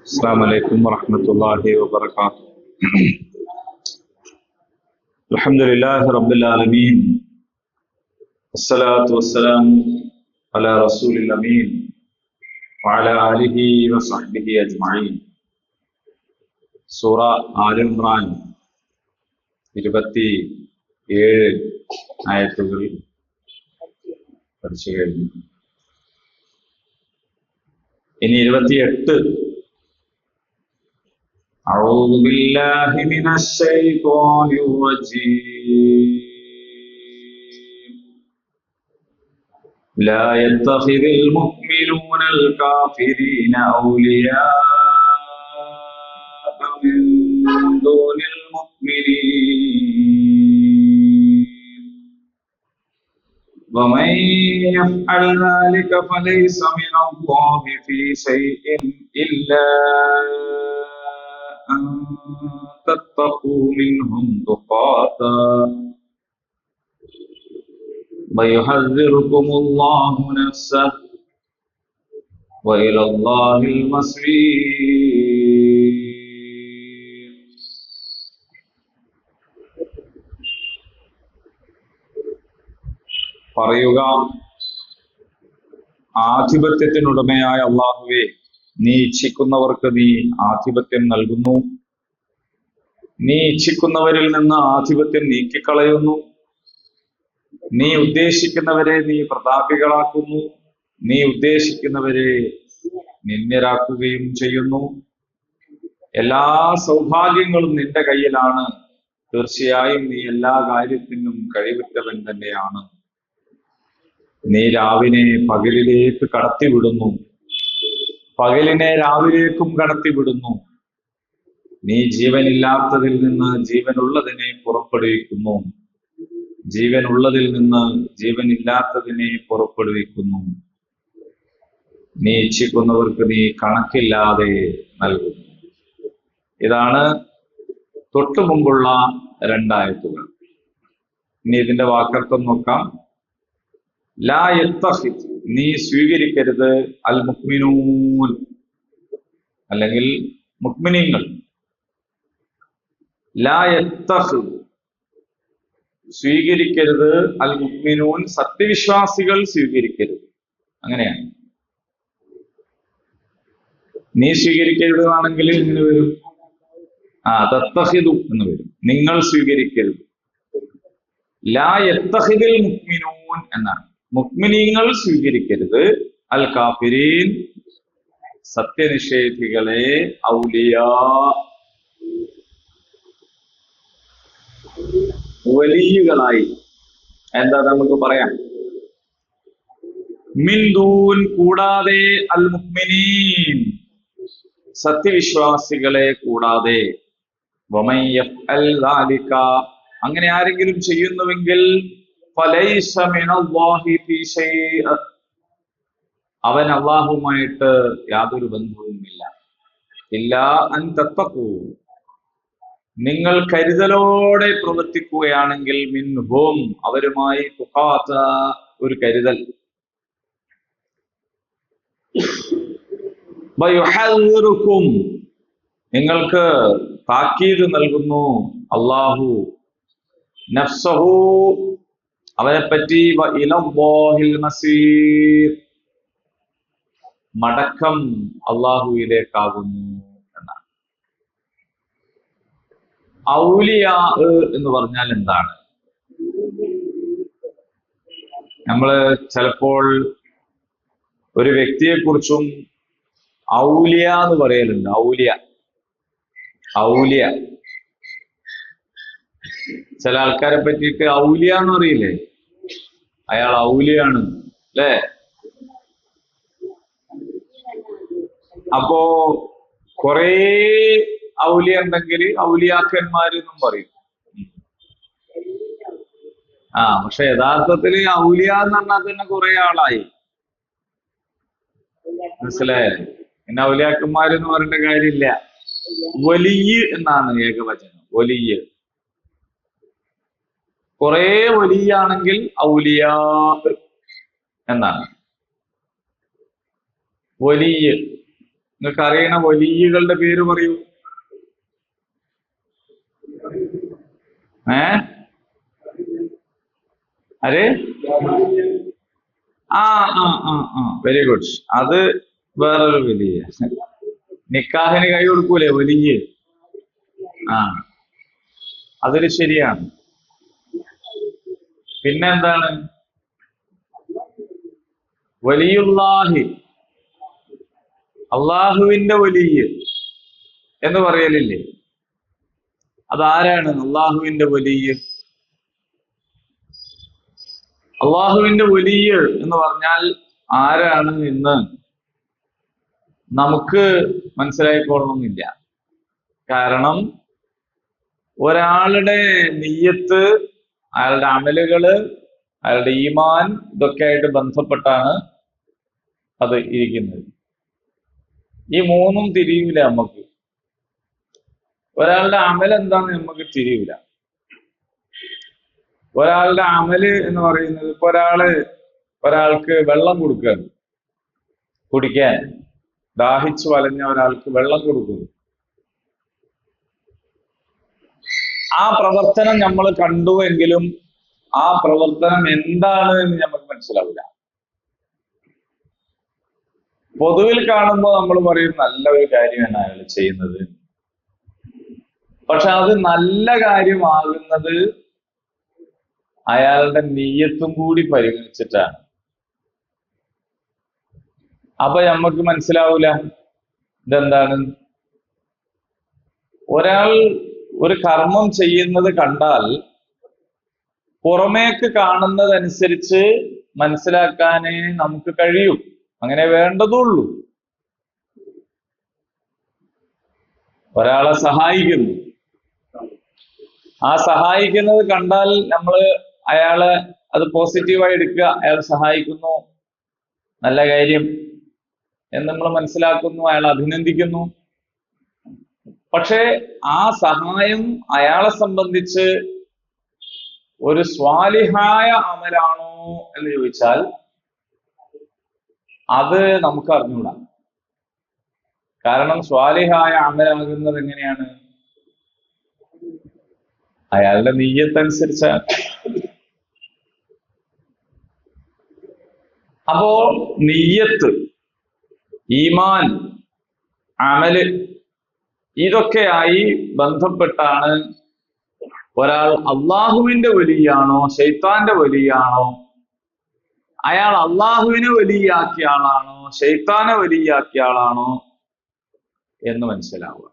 السلام عليكم ورحمة الله وبركاته. الحمد لله رب العالمين، والصلاة والسلام على رسول الأمين وعلى آله وصحبه أجمعين. സൂറ all Imran 27 ആയത്തുകൾ പഠിച്ചു കഴിഞ്ഞു. ഇനി 28. أعوذ بالله من الشيطان الرجيم. لا يتخذ المؤمنون الكافرين أولياء من دون المؤمنين ومن يفعل ذلك فليس من الله في شيء إلا أن تتقوا منهم تقاتا ويحذركم الله نفسه وإلى الله المصير. പറയുക, ആധിപത്യത്തിനുടമയായ അല്ലാഹുവേ, നീ ഇച്ഛിക്കുന്നവർക്ക് നീ ആധിപത്യം നൽകുന്നു, നീ ഇച്ഛിക്കുന്നവരിൽ നിന്ന് ആധിപത്യം നീക്കിക്കളയുന്നു, നീ ഉദ്ദേശിക്കുന്നവരെ നീ പ്രതാപികളാക്കുന്നു, നീ ഉദ്ദേശിക്കുന്നവരെ നിന്ദ്യരാക്കുകയും ചെയ്യുന്നു. എല്ലാ സൗഭാഗ്യങ്ങളും നിന്റെ കയ്യിലാണ്. തീർച്ചയായും നീ എല്ലാ കാര്യത്തിനും കഴിവുറ്റവൻ തന്നെയാണ്. നീ രാവിനെ പകലിലേക്ക് കടത്തിവിടുന്നു, പകലിനെ രാവിലേക്കും കടത്തിവിടുന്നു. നീ ജീവനില്ലാത്തതിൽ നിന്ന് ജീവനുള്ളതിനെ പുറപ്പെടുവിക്കുന്നു, ജീവനുള്ളതിൽ നിന്ന് ജീവനില്ലാത്തതിനെ പുറപ്പെടുവിക്കുന്നു. നീ ഇച്ഛിക്കുന്നവർക്ക് നീ കണക്കില്ലാതെ നൽകുന്നു. ഇതാണ് തൊട്ടു മുമ്പുള്ള 2 ആയത്തുകൾ. ഇനി ഇതിന്റെ വാക്കർത്ഥം നോക്കാം. ലാ യത്തഖിദ്, നീ സ്വീകരിക്കരുത്, അൽ മുഅ്മിനൂൻ അല്ലെങ്കിൽ മുഅ്മിനീങ്ങൾ. ലാ യത്തഖിദ്, സ്വീകരിക്കരുത്, അൽ മുഅ്മിനൂൻ സത്യവിശ്വാസികൾ സ്വീകരിക്കരുത്. അങ്ങനെയാണ്. നീ സ്വീകരിക്കരുതാണെങ്കിൽ ഇങ്ങനെ വരും, തത്തഖിദു എന്ന് വരും. നിങ്ങൾ സ്വീകരിക്കരുത്. ലാ യത്തഖിദിൽ മുഅ്മിനൂൻ എന്നാണ്. മുഅ്മിനീങ്ങൾ സ്വീകരിക്കരുത്, അൽ കാഫിരീൻ സത്യനിഷേധികളെ, ഔലിയാ വലിയകളായി. എന്താ നമുക്ക് പറയാം? മിൻ ദൂൻ കൂടാതെ, അൽ മുഅ്മിനീൻ സത്യവിശ്വാസികളെ കൂടാതെ. വമൻ യഫ്അൽ ദാലിക, അങ്ങനെ ആരെങ്കിലും ചെയ്യുന്നുവെങ്കിൽ ഫലൈസ മിനല്ലാഹി ഫീ ശൈഅ, അവൻ അല്ലാഹുവുമായിട്ട് യാതൊരു ബന്ധവുമില്ല. ഇല്ലാ അൻ തത്തഖൂ, നിങ്ങൾ കരുതലോടെ പ്രവർത്തിക്കുകയാണെങ്കിൽ, മിൻഹും അവരുമായി, തുഖാത ഒരു കരുതൽ. വയുഹദ്ദിറുക്കും നിങ്ങൾക്ക് താക്കീത് നൽകുന്നു അല്ലാഹു, നഫ്സഹു അവനെ പറ്റി, വഇലല്ലാഹിൽ മസീർ മടക്കം അല്ലാഹുവിലേക്കാകുന്നു എന്നാണ്. ഔലിയാ എന്ന് പറഞ്ഞാൽ എന്താണ്? നമ്മള് ചിലപ്പോൾ ഒരു വ്യക്തിയെ കുറിച്ചും ഔലിയ എന്ന് പറയലുണ്ട്. ഔലിയ ഔലിയ ചില ആൾക്കാരെ പറ്റിയിട്ട് ഔലിയ എന്ന് പറയില്ലേ, അയാൾ ഔലിയാണ് അല്ലേ? അപ്പോ കൊറേ ഔലിയ ഉണ്ടെങ്കിൽ ഔലിയാക്കന്മാരെന്നും പറയും. പക്ഷെ യഥാർത്ഥത്തിൽ ഔലിയ എന്ന് പറഞ്ഞാൽ തന്നെ കുറെ ആളായി, മനസ്സിലായേ? പിന്നെ ഔലിയാക്കന്മാരെന്ന് പറയേണ്ട കാര്യമില്ല. വലിയ എന്നാണ് ഏകവചനം. വലിയ കുറെ വലിയാണെങ്കിൽ ഔലിയാ എന്നാണ്. വലിയ നിങ്ങൾക്ക് അറിയണ വലിയകളുടെ പേര് പറയൂ. ഏ അരെ ആ ആ ആ ആ വെരി ഗുഡ്. അത് വേറൊരു വലിയ. നിക്കാഹിന് കൈ കൊടുക്കൂലേ വലിയ? ആ അതൊരു ശരിയാണ്. പിന്നെന്താണ് വലിയുല്ലാഹി, അള്ളാഹുവിന്റെ വലിയ എന്ന് പറയലില്ലേ? അതാരാണ് അള്ളാഹുവിന്റെ വലിയ? അള്ളാഹുവിന്റെ വലിയ എന്ന് പറഞ്ഞാൽ ആരാണ് എന്ന് നമുക്ക് മനസ്സിലായിക്കൊള്ളണമെന്നില്ല. കാരണം ഒരാളുടെ നിയ്യത്ത്, അയാളുടെ അമലുകള്, അയാളുടെ ഈമാൻ, ഇതൊക്കെ ആയിട്ട് ബന്ധപ്പെട്ടാണ് അത് ഇരിക്കുന്നത്. ഈ മൂന്നും തിരിയൂല നമുക്ക്. ഒരാളുടെ അമൽ എന്താന്ന് നമുക്ക് തിരിയൂല. ഒരാളുടെ അമല് എന്ന് പറയുന്നത്, ഇപ്പൊ ഒരാൾക്ക് വെള്ളം കൊടുക്കുകയാണ്, കുടിക്കാൻ ദാഹിച്ചു വലഞ്ഞ ഒരാൾക്ക് വെള്ളം കൊടുക്കുന്നു. ആ പ്രവർത്തനം നമ്മൾ കണ്ടുവെങ്കിലും ആ പ്രവർത്തനം എന്താണ് എന്ന് നമുക്ക് മനസ്സിലാവില്ല. പൊതുവിൽ കാണുമ്പോൾ നമ്മൾ പറയും നല്ല ഒരു കാര്യമാണ് അയാൾ ചെയ്യുന്നത്. പക്ഷെ അത് നല്ല കാര്യമാകുന്നത് അയാളുടെ നിയ്യത്തും കൂടി പരിഗണിച്ചിട്ടാണ്. അപ്പൊ നമുക്ക് മനസ്സിലാവൂല ഇതെന്താണ്. ഒരാൾ ഒരു കർമ്മം ചെയ്യുന്നത് കണ്ടാൽ പുറമേക്ക് കാണുന്നതനുസരിച്ച് മനസ്സിലാക്കാനേ നമുക്ക് കഴിയൂ. അങ്ങനെ വേണ്ടതുള്ളൂ. ഒരാളെ സഹായിക്കുന്നു, ആ സഹായിക്കുന്നത് കണ്ടാൽ നമ്മൾ അയാളെ അത് പോസിറ്റീവായി എടുക്കുക. അയാൾ സഹായിക്കുന്നു, നല്ല കാര്യം എന്ന് നമ്മൾ മനസ്സിലാക്കുന്നു, അയാൾ അഭിനന്ദിക്കുന്നു. പക്ഷെ ആ സഹായം അയാളെ സംബന്ധിച്ച് ഒരു സ്വാലിഹായ അമലാണോ എന്ന് ചോദിച്ചാൽ അത് നമുക്ക് അറിഞ്ഞൂടാ. കാരണം സ്വാലിഹായ അമലാകുന്നത് എങ്ങനെയാണ്? അയാളുടെ നിയ്യത്തനുസരിച്ചാണ്. അപ്പോ നിയ്യത്ത്, ഈമാൻ, അമല് ഇതൊക്കെയായി ബന്ധപ്പെട്ടാണ് ഒരാൾ അള്ളാഹുവിന്റെ വലിയാണോ ശൈത്താന്റെ വലിയാണോ, അയാൾ അള്ളാഹുവിനെ വലിയാക്കിയ ആളാണോ ശൈത്താനെ വലിയാക്കിയ ആളാണോ എന്ന് മനസ്സിലാവുക.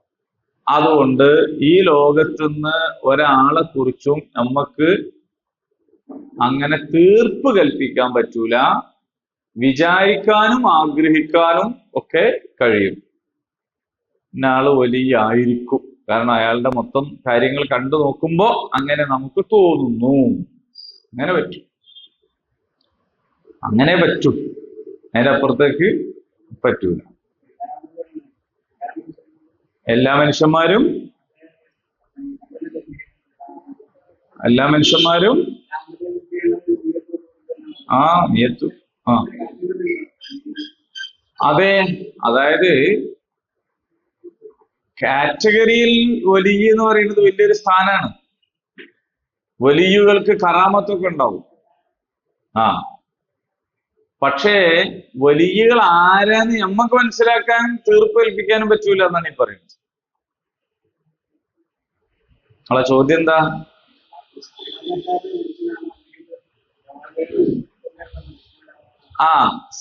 അതുകൊണ്ട് ഈ ലോകത്തുനിന്ന് ഒരാളെ കുറിച്ചും നമുക്ക് അങ്ങനെ തീർപ്പ് കൽപ്പിക്കാൻ പറ്റൂല. വിചാരിക്കാനും ആഗ്രഹിക്കാനും ഒക്കെ കഴിയും ഇന്നാള് വലിയ ആയിരിക്കും. കാരണം അയാളുടെ മൊത്തം കാര്യങ്ങൾ കണ്ടു നോക്കുമ്പോ അങ്ങനെ നമുക്ക് തോന്നുന്നു. അങ്ങനെ പറ്റും, അങ്ങനെ പറ്റും. അതിന്റെ അപ്പുറത്തേക്ക് പറ്റൂല. എല്ലാ മനുഷ്യന്മാരും നിയത്തു അതെ. അതായത് കാറ്റഗറിയിൽ വലിയ എന്ന് പറയുന്നത് വലിയൊരു സ്ഥാനാണ്. വലിയുകൾക്ക് കറാമത്തൊക്കെ ഉണ്ടാവും. പക്ഷേ വലിയകൾ ആരാന്ന് നമുക്ക് മനസ്സിലാക്കാൻ തീർപ്പ് കൽപ്പിക്കാനും പറ്റൂല എന്നാണ് ഈ പറയുന്നത്. നമ്മളെ ചോദ്യം എന്താ?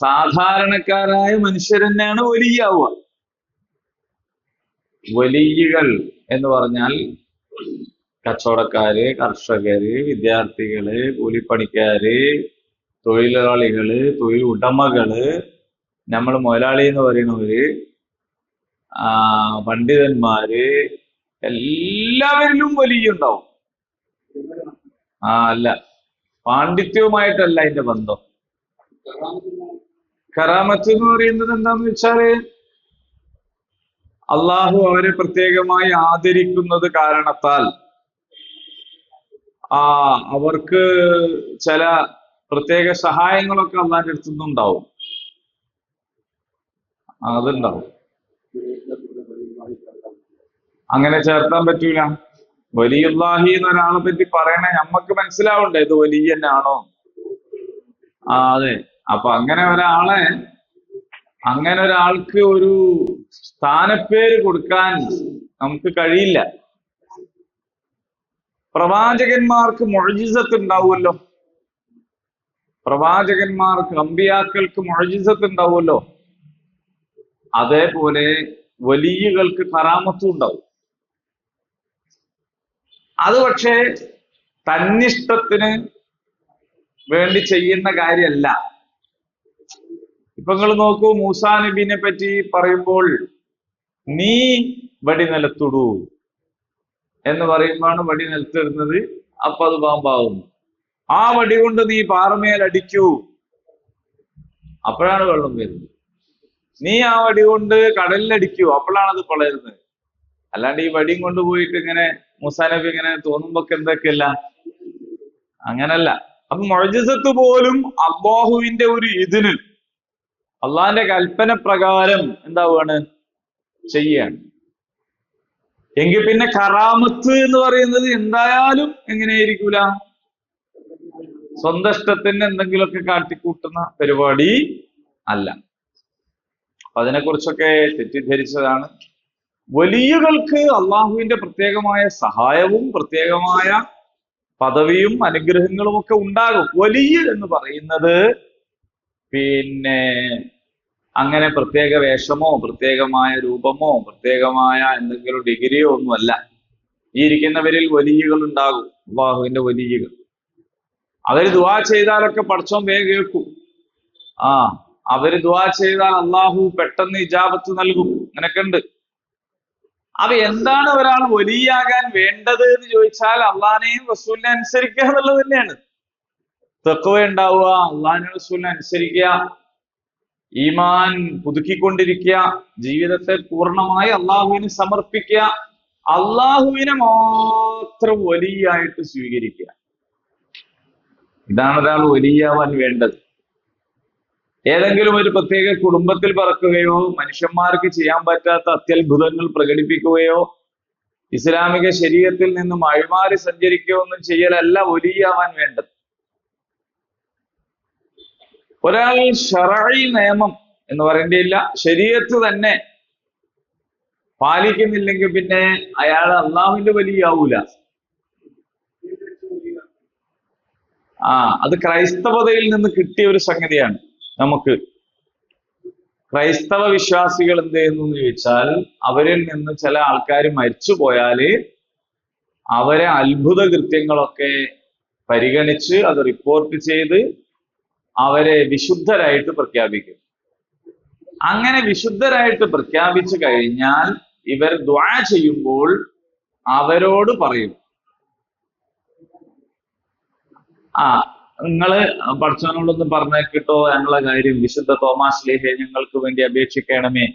സാധാരണക്കാരായ മനുഷ്യർ തന്നെയാണ് വലിയാവുക. വലിയകൾ എന്ന് പറഞ്ഞാൽ കച്ചവടക്കാര്, കർഷകര്, വിദ്യാർത്ഥികള്, കൂലിപ്പണിക്കാര്, തൊഴിലാളികള്, തൊഴിൽ ഉടമകള്, നമ്മൾ മുതലാളി എന്ന് പറയുന്നവര്, പണ്ഡിതന്മാര്, എല്ലാവരിലും വലിയ ഉണ്ടാവും. അല്ല, പാണ്ഡിത്യവുമായിട്ടല്ല അതിന്റെ ബന്ധം. കറാമത്ത് എന്ന് പറയുന്നത് എന്താന്ന് വെച്ചാല് അള്ളാഹു അവരെ പ്രത്യേകമായി ആദരിക്കുന്നത് കാരണത്താൽ അവർക്ക് ചില പ്രത്യേക സഹായങ്ങളൊക്കെ അള്ളാഹിന്റെ അടുത്തുനിന്നുണ്ടാവും. അതുണ്ടാവും. അങ്ങനെ ചേർത്താൻ പറ്റൂല. വലിയുല്ലാഹി എന്നൊരാളെ പറ്റി പറയണേ നമ്മക്ക് മനസ്സിലാവണ്ടേ ഇത് വലിയനാണോ? അതെ. അപ്പൊ അങ്ങനെ ഒരാൾക്ക് ഒരു സ്ഥാനപ്പേര് കൊടുക്കാൻ നമുക്ക് കഴിയില്ല. പ്രവാചകന്മാർക്ക് മുഅ്ജിസത്ത് ഉണ്ടാവുമല്ലോ. പ്രവാചകന്മാർക്ക്, അമ്പിയാക്കൾക്ക് മുഅ്ജിസത്ത് ഉണ്ടാവുമല്ലോ. അതേപോലെ വലിയകൾക്ക് കറാമത്തും ഉണ്ടാവും. അത് പക്ഷേ തന്നിഷ്ടത്തിന് വേണ്ടി ചെയ്യുന്ന കാര്യമല്ല. ഇപ്പൊ നിങ്ങൾ നോക്കൂ, മൂസാ നബിനെ പറ്റി പറയുമ്പോൾ നീ വടി നിലത്തിടൂ എന്ന് പറയുമ്പോഴാണ് വടി നിലത്തിടുന്നത്. അപ്പൊ അത് പാമ്പാകുന്നു. ആ വടി കൊണ്ട് നീ പാറമേൽ അടിക്കൂ, അപ്പോഴാണ് വെള്ളം വരുന്നത്. നീ ആ വടി കൊണ്ട് കടലിലടിക്കൂ, അപ്പോഴാണ് അത് പൊളരുന്നത്. അല്ലാണ്ട് ഈ വടിയും കൊണ്ട് പോയിട്ട് ഇങ്ങനെ മൂസാ നബി ഇങ്ങനെ തോന്നുമ്പോ എന്തൊക്കെയല്ല, അങ്ങനല്ല. അപ്പൊ മുഅ്ജിസത്ത് പോലും അല്ലാഹുവിന്റെ ഒരു ഇതിന്, അള്ളാഹിന്റെ കൽപ്പന പ്രകാരം എന്താവുകയാണ്, ചെയ്യാണ്. എങ്കിൽ പിന്നെ കറാമത്ത് എന്ന് പറയുന്നത് എന്തായാലും എങ്ങനെയായിരിക്കൂല, സ്വന്തം ഇഷ്ടത്തിന് എന്തെങ്കിലുമൊക്കെ കാട്ടിക്കൂട്ടുന്ന പരിപാടി അല്ല. അപ്പൊ അതിനെക്കുറിച്ചൊക്കെ തെറ്റിദ്ധരിച്ചതാണ്. വലിയകൾക്ക് അള്ളാഹുവിന്റെ പ്രത്യേകമായ സഹായവും പ്രത്യേകമായ പദവിയും അനുഗ്രഹങ്ങളും ഒക്കെ ഉണ്ടാകും. വലിയ എന്ന് പറയുന്നത് പിന്നെ അങ്ങനെ പ്രത്യേക വേഷമോ പ്രത്യേകമായ രൂപമോ പ്രത്യേകമായ എന്തെങ്കിലും ഡിഗ്രിയോ ഒന്നുമല്ല. ഈ ഇരിക്കുന്നവരിൽ വലിയകൾ ഉണ്ടാകും, അള്ളാഹുവിന്റെ വലിയകൾ. അവര് ദുആ ചെയ്താലൊക്കെ പടച്ചോൻ വേഗം കേൾക്കും. അവര് ദുആ ചെയ്താൽ അള്ളാഹു പെട്ടെന്ന് ഇജാബത്ത് നൽകും. അങ്ങനെയൊക്കെ ഉണ്ട്. അപ്പൊ എന്താണ് ഒരാൾ വലിയാകാൻ വേണ്ടത് എന്ന് ചോദിച്ചാൽ അള്ളാഹിനെയും റസൂലിനെ അനുസരിക്കുക എന്നുള്ളത് തന്നെയാണ്. തഖ്വ ഉണ്ടാവുക, അള്ളാഹിനെ റസൂലിനെ അനുസരിക്കുക, ഈമാൻ പുതുക്കിക്കൊണ്ടിരിക്കുക, ജീവിതത്തെ പൂർണ്ണമായി അള്ളാഹുവിന് സമർപ്പിക്കുക, അള്ളാഹുവിനെ മാത്രം വലിയായിട്ട് സ്വീകരിക്കുക. ഇതാണ് ഒരാൾ വലിയാവാൻ വേണ്ടത്. ഏതെങ്കിലും ഒരു പ്രത്യേക കുടുംബത്തിൽ പറക്കുകയോ മനുഷ്യന്മാർക്ക് ചെയ്യാൻ പറ്റാത്ത അത്യത്ഭുതങ്ങൾ പ്രകടിപ്പിക്കുകയോ ഇസ്ലാമിക ശരീഅത്തിൽ നിന്നും അഴിമാറി സഞ്ചരിക്കുകയോ ഒന്നും ചെയ്യലല്ല വലിയാവാൻ വേണ്ടത്. ഒരാൾ ശറഈ നിയമം എന്ന് പറയേണ്ടിയില്ല, ശരീഅത്ത് തന്നെ പാലിക്കുന്നില്ലെങ്കിൽ പിന്നെ അയാൾ അള്ളാഹുവിന്റെ വലിയാവൂല. അത് ക്രൈസ്തവതയിൽ നിന്ന് കിട്ടിയ ഒരു സംഗതിയാണ്. നമുക്ക് ക്രൈസ്തവ വിശ്വാസികൾ എന്ത് ചെയ്യുന്നു എന്ന് ചോദിച്ചാൽ, അവരിൽ നിന്ന് ചില ആൾക്കാർ മരിച്ചു പോയാല് അവരെ അത്ഭുത കൃത്യങ്ങളൊക്കെ പരിഗണിച്ച് അത് റിപ്പോർട്ട് ചെയ്ത് അവരെ വിശുദ്ധരായിട്ട് പ്രഖ്യാപിക്കും. അങ്ങനെ വിശുദ്ധരായിട്ട് പ്രഖ്യാപിച്ചു കഴിഞ്ഞാൽ ഇവർ ദുആ ചെയ്യുമ്പോൾ അവരോട് പറയും, നിങ്ങള് പടച്ചവനോടൊന്ന് പറഞ്ഞേക്കിട്ടോ ഞങ്ങളെ കാര്യം, വിശുദ്ധ തോമാസ് ലീഹയെ ഞങ്ങൾക്ക് വേണ്ടി അപേക്ഷിക്കണമേ,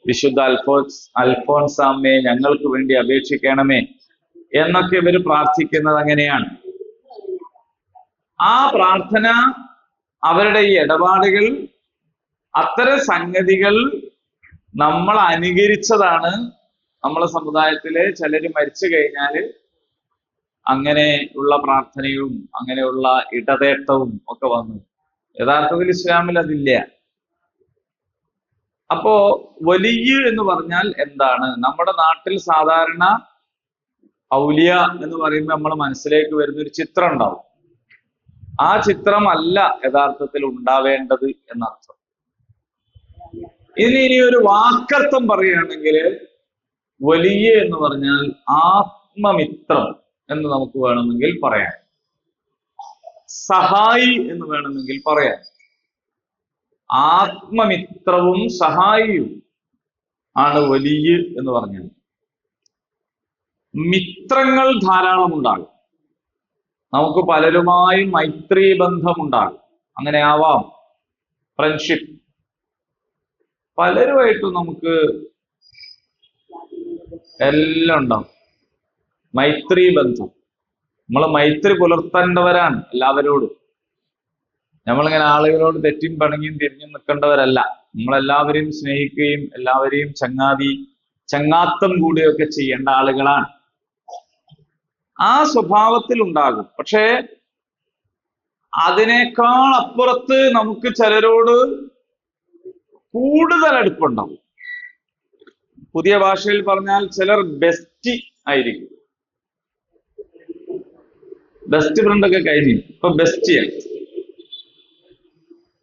വിശുദ്ധ അൽഫോൻസാമ്മയെ ഞങ്ങൾക്ക് വേണ്ടി അപേക്ഷിക്കണമേ എന്നൊക്കെ ഇവര് പ്രാർത്ഥിക്കുന്നത് അങ്ങനെയാണ്. ആ പ്രാർത്ഥന, അവരുടെ ഈ ഇടപാടുകൾ, അത്തരം സംഗതികൾ നമ്മൾ അനുകരിച്ചതാണ്. നമ്മളെ സമുദായത്തില് ചിലര് മരിച്ചു കഴിഞ്ഞാല് അങ്ങനെ ഉള്ള പ്രാർത്ഥനയും അങ്ങനെയുള്ള ഇടതേട്ടവും ഒക്കെ വന്നു. യഥാർത്ഥത്തിൽ ഇസ്ലാമിൽ അതില്ല. അപ്പോ വലിയ എന്ന് പറഞ്ഞാൽ എന്താണ്? നമ്മുടെ നാട്ടിൽ സാധാരണ ഔലിയ എന്ന് പറയുമ്പോൾ നമ്മൾ മനസ്സിലേക്ക് വരുന്ന ഒരു ചിത്രം ഉണ്ടാവും. ആ ചിത്രമല്ല യഥാർത്ഥത്തിൽ ഉണ്ടാവേണ്ടത് എന്നർത്ഥം. ഇനി ഒരു വാക്കർത്ഥം പറയുകയാണെങ്കിൽ വലിയ എന്ന് പറഞ്ഞാൽ ആത്മമിത്രം എന്ന് നമുക്ക് വേണമെങ്കിൽ പറയാം, സഹായി എന്ന് വേണമെങ്കിൽ പറയാം. ആത്മമിത്രവും സഹായിയും ആണ് വലിയ എന്ന് പറഞ്ഞാൽ. മിത്രങ്ങൾ ധാരാളം ഉണ്ടാകും. നമുക്ക് പലരുമായി മൈത്രി ബന്ധമുണ്ടാകും. അങ്ങനെ ആവാം, ഫ്രണ്ട്ഷിപ്പ്. പലരുമായിട്ടും നമുക്ക് എല്ലാം ഉണ്ടാവും, മൈത്രി ബന്ധം. നമ്മൾ മൈത്രി പുലർത്തേണ്ടവരാണ് എല്ലാവരോടും. നമ്മളിങ്ങനെ ആളുകളോട് തെറ്റിയും പണങ്ങിയും തിരിഞ്ഞും നിൽക്കേണ്ടവരല്ല. നമ്മളെല്ലാവരെയും സ്നേഹിക്കുകയും എല്ലാവരെയും ചങ്ങാത്തം കൂടുകയൊക്കെ ചെയ്യേണ്ട ആളുകളാണ്. ആ സ്വഭാവത്തിൽ ഉണ്ടാകും. പക്ഷേ അതിനേക്കാൾ അപ്പുറത്ത് നമുക്ക് ചിലരോട് കൂടുതൽ അടുപ്പുണ്ടാവും. പുതിയ ഭാഷയിൽ പറഞ്ഞാൽ ചിലർ ബെസ്റ്റ് ആയിരിക്കും. ബെസ്റ്റ് ഫ്രണ്ട് ഒക്കെ കഴിഞ്ഞു, ഇപ്പൊ ബെസ്റ്റിയാണ്.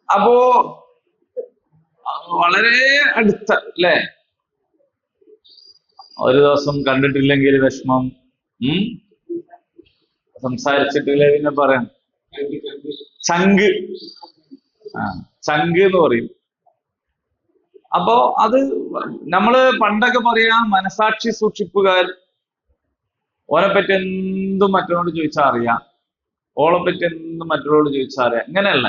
അപ്പോ വളരെ അടുത്ത അല്ലേ, ഒരു ദിവസം കണ്ടിട്ടില്ലെങ്കിൽ വിഷമം, സംസാരിച്ചിട്ടില്ലേ പിന്നെ പറയാം ചങ്ക്, ചങ്ക് എന്ന് പറയും. അപ്പോ അത് നമ്മള് പണ്ടൊക്കെ പറയാ മനസാക്ഷി സൂക്ഷിപ്പുകാർ. ഓനെ പറ്റി എന്തും മറ്റവരോട് ചോദിച്ചാൽ അറിയാം, ഓളെ പറ്റി എന്തും മറ്റവരോട് ചോദിച്ചാൽ അറിയാം, ഇങ്ങനെയല്ല.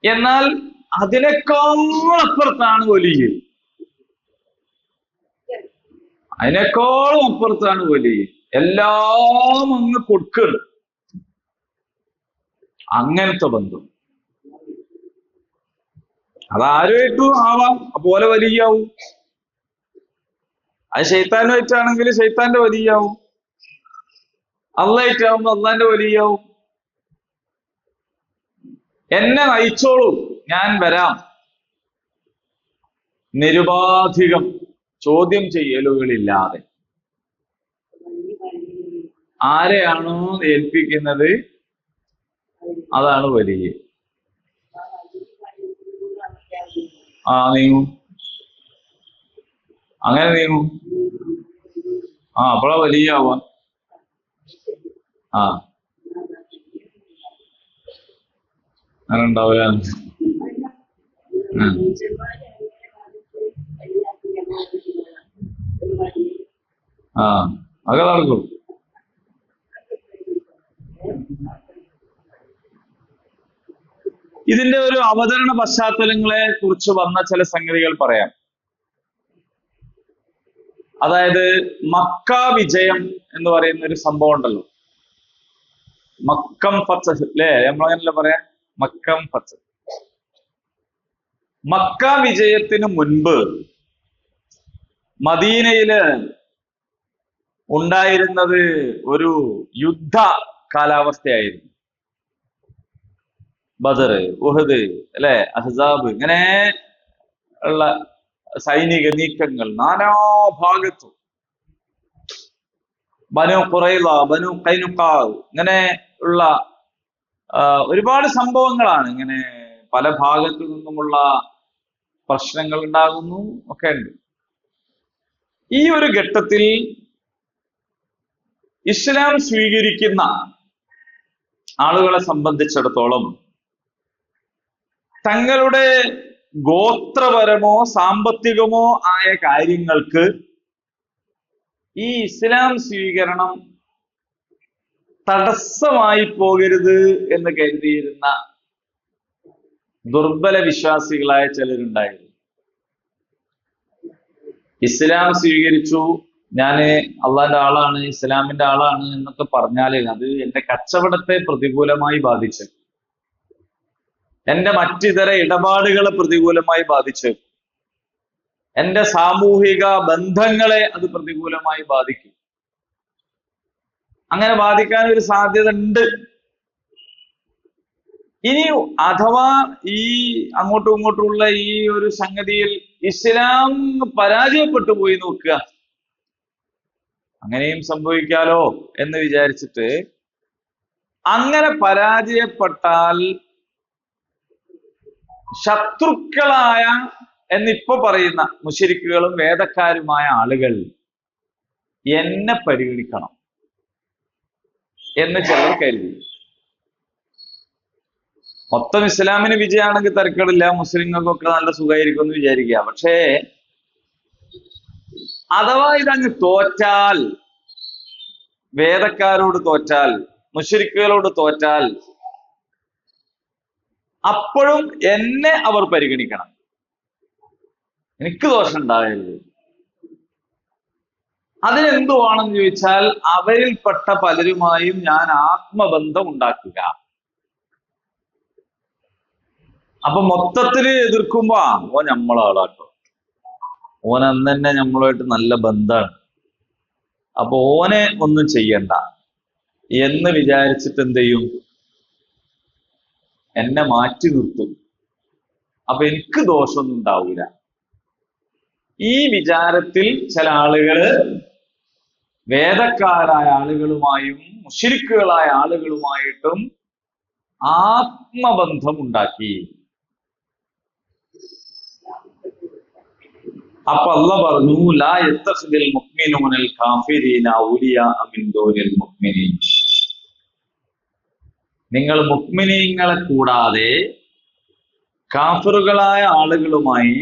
എന്നാൽ അതിനേക്കാൾ അപ്പുറത്താണ് വലിയ, അതിനേക്കാളും അപ്പുറത്താണ് വലിയ. എല്ലാം അങ്ങ് കൊടുക്കണം, അങ്ങനത്തെ ബന്ധം. അതാരുമായിട്ടും ആവാം, അപ്പോലെ വലിയാവും. അത് ശൈത്താനുമായിട്ടാണെങ്കിൽ ശൈത്താന്റെ വലിയാവും, അള്ളായിട്ടാവുമ്പോ അള്ളാന്റെ വലിയാവും. എന്നെ നയിച്ചോളൂ, ഞാൻ വരാം, നിരുപാധികം ചോദ്യം ചെയ്യലുകളില്ലാതെ. ആരെയാണോ ഏൽപ്പിക്കുന്നത് അതാണ് വലിയ. നീങ്ങും, അങ്ങനെ നീങ്ങും. അപ്പോഴാ വലിയ ആവാ. അങ്ങനെ ഉണ്ടാവില്ല. അത് നടക്കും. ഇതിന്റെ ഒരു അവതരണ പശ്ചാത്തലങ്ങളെ കുറിച്ച് വന്ന ചില സംഗതികൾ പറയാം. അതായത് മക്ക വിജയം എന്ന് പറയുന്ന ഒരു സംഭവം ഉണ്ടല്ലോ, മക്കം ഫത്ത് അല്ലേ, നമ്മളങ്ങനല്ല പറയാ, മക്കം ഫത്ത്. മക്ക വിജയത്തിന് മുൻപ് മദീനയില് ഉണ്ടായിരുന്നത് ഒരു യുദ്ധ കാലാവസ്ഥയായിരുന്നു. ബദർ, ഉഹദ് അല്ലെ, അഹ്സാബ്, ഇങ്ങനെ ഉള്ള സൈനിക നീക്കങ്ങൾ നാനാഭാഗത്തും. ബനു ഖുറൈള, ബനു ഖൈനുഖാ, ഇങ്ങനെ ഉള്ള ഒരുപാട് സംഭവങ്ങളാണ്. ഇങ്ങനെ പല ഭാഗത്തു നിന്നുമുള്ള പ്രശ്നങ്ങൾ ഉണ്ടാകുന്നു ഒക്കെ ഉണ്ട്. ഈ ഒരു ഘട്ടത്തിൽ ഇസ്ലാം സ്വീകരിക്കുന്ന ആളുകളെ സംബന്ധിച്ചിടത്തോളം തങ്ങളുടെ ഗോത്രപരമോ സാമ്പത്തികമോ ആയ കാര്യങ്ങൾക്ക് ഈ ഇസ്ലാം സ്വീകരണം തടസ്സമായി പോകരുത് എന്ന് കരുതിയിരുന്ന ദുർബല വിശ്വാസികളായ ചിലരുണ്ടായിരുന്നു. ഇസ്ലാം സ്വീകരിച്ചു, ഞാന് അള്ളാന്റെ ആളാണ്, ഇസ്ലാമിന്റെ ആളാണ് എന്നൊക്കെ പറഞ്ഞാല് അത് എന്റെ കച്ചവടത്തെ പ്രതികൂലമായി ബാധിച്ചു, എന്റെ മറ്റിതര ഇടപാടുകളെ പ്രതികൂലമായി ബാധിച്ചു, എന്റെ സാമൂഹിക ബന്ധങ്ങളെ അത് പ്രതികൂലമായി ബാധിക്കും. അങ്ങനെ ബാധിക്കാൻ ഒരു സാധ്യത ഉണ്ട്. ഇനി അഥവാ ഈ അങ്ങോട്ടും ഇങ്ങോട്ടുമുള്ള ഈ ഒരു സംഗതിയിൽ ഇസ്ലാം പരാജയപ്പെട്ടു പോയി നോക്കുക, അങ്ങനെയും സംഭവിക്കാലോ എന്ന് വിചാരിച്ചിട്ട്, അങ്ങനെ പരാജയപ്പെട്ടാൽ ശത്രുക്കളായ എന്നിപ്പോ പറയുന്ന മുശ്രിക്കുകളും വേദക്കാരുമായ ആളുകൾ എന്നെ പരിഗണിക്കണം എന്ന് ചിലർ കരുതി. മൊത്തം ഇസ്ലാമിന് വിജയമാണെങ്കിൽ തിരക്കേടില്ല, മുസ്ലിങ്ങൾക്കൊക്കെ നല്ല സുഖമായിരിക്കും എന്ന് വിചാരിക്കുക. പക്ഷേ അഥവാ ഇതങ്ങ് തോറ്റാൽ, വേദക്കാരോട് തോറ്റാൽ, മുശ്രിക്കുകളോട് തോറ്റാൽ, അപ്പോഴും എന്നെ അവർ പരിഗണിക്കണം, എനിക്ക് ദോഷം ഉണ്ടാകരുത്. അതിനെന്തുവാണെന്ന് ചോദിച്ചാൽ അവരിൽപ്പെട്ട പലരുമായും ഞാൻ ആത്മബന്ധം ഉണ്ടാക്കുക. അപ്പൊ മൊത്തത്തില് എതിർക്കുമ്പോ ഓൻ നമ്മളാളാട്ടോ, ഓൻ അന്ന് തന്നെ നമ്മളുമായിട്ട് നല്ല ബന്ധമാണ്, അപ്പൊ ഓനെ ഒന്നും ചെയ്യണ്ട എന്ന് വിചാരിച്ചിട്ട് എന്ത് ചെയ്യും, എന്നെ മാറ്റി നിർത്തും. അപ്പൊ എനിക്ക് ദോഷമൊന്നും ഉണ്ടാവൂല. ഈ വിചാരത്തിൽ ചില ആളുകള് വേദക്കാരായ ആളുകളുമായും മുശ്രിക്കുകളായ ആളുകളുമായിട്ടും ആത്മബന്ധം ഉണ്ടാക്കി. അപ്പൊ അല്ലാഹ് പറഞ്ഞു, ലാ യത്തഖിദിൽ മുഅ്മിനൂനൽ കാഫിരീന ഔലിയാ മിൻ ദൂനിൽ മുഅ്മിനീൻ. നിങ്ങൾ മുഅ്മിനീങ്ങളെ കൂടാതെ കാഫിറുകളായ ആളുകളുമായി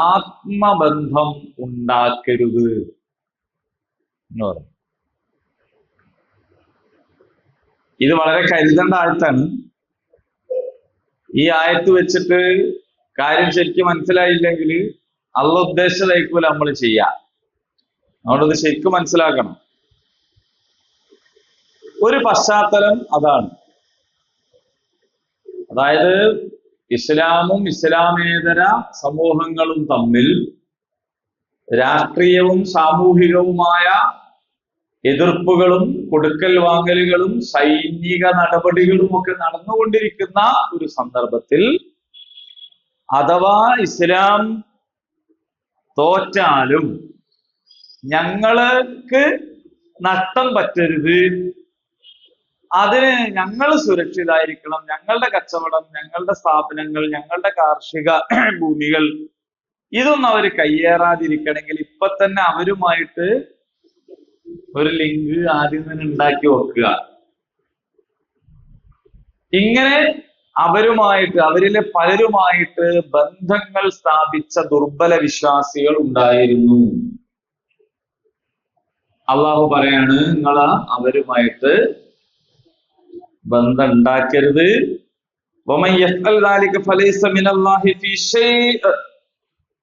ആത്മബന്ധം ഉണ്ടാക്കരുത് എന്ന് പറഞ്ഞു. ഇത് വളരെ കരുതേണ്ട ആയത്താണ്. ഈ ആയത്ത് വെച്ചിട്ട് കാര്യം ശരിക്കും മനസ്സിലായില്ലെങ്കിൽ അള്ളാഹ് ഉദ്ദേശിച്ചതായിരിക്കൂല നമ്മൾ ചെയ്യാം. അതുകൊണ്ട് ഇത് ശരിക്കും മനസ്സിലാക്കണം. ഒരു പശ്ചാത്തലം അതാണ്. അതായത് ഇസ്ലാമും ഇസ്ലാമേതര സമൂഹങ്ങളും തമ്മിൽ രാഷ്ട്രീയവും സാമൂഹികവുമായ എതിർപ്പുകളും കൊടുക്കൽ വാങ്ങലുകളും സൈനിക നടപടികളും ഒക്കെ നടന്നുകൊണ്ടിരിക്കുന്ന ഒരു സന്ദർഭത്തിൽ, അഥവാ ഇസ്ലാം തോറ്റാലും ഞങ്ങൾക്ക് നഷ്ടം പറ്റരുത്, അതിന് ഞങ്ങൾ സുരക്ഷിതായിരിക്കണം, ഞങ്ങളുടെ കച്ചവടം, ഞങ്ങളുടെ സ്ഥാപനങ്ങൾ, ഞങ്ങളുടെ കാർഷിക ഭൂമികൾ, ഇതൊന്നും അവർ കയ്യേറാതിരിക്കണമെങ്കിൽ ഇപ്പൊ തന്നെ അവരുമായിട്ട് ഒരു ലിങ്ക് ആദ്യം തന്നെ ഉണ്ടാക്കി വെക്കുക. ഇങ്ങനെ അവരുമായിട്ട്, അവരിലെ പലരുമായിട്ട് ബന്ധങ്ങൾ സ്ഥാപിച്ച ദുർബല വിശ്വാസികൾ ഉണ്ടായിരുന്നു. അള്ളാഹു പറയാണ്, നിങ്ങൾ അവരുമായിട്ട് ബന്ധം ഉണ്ടാക്കരുത്.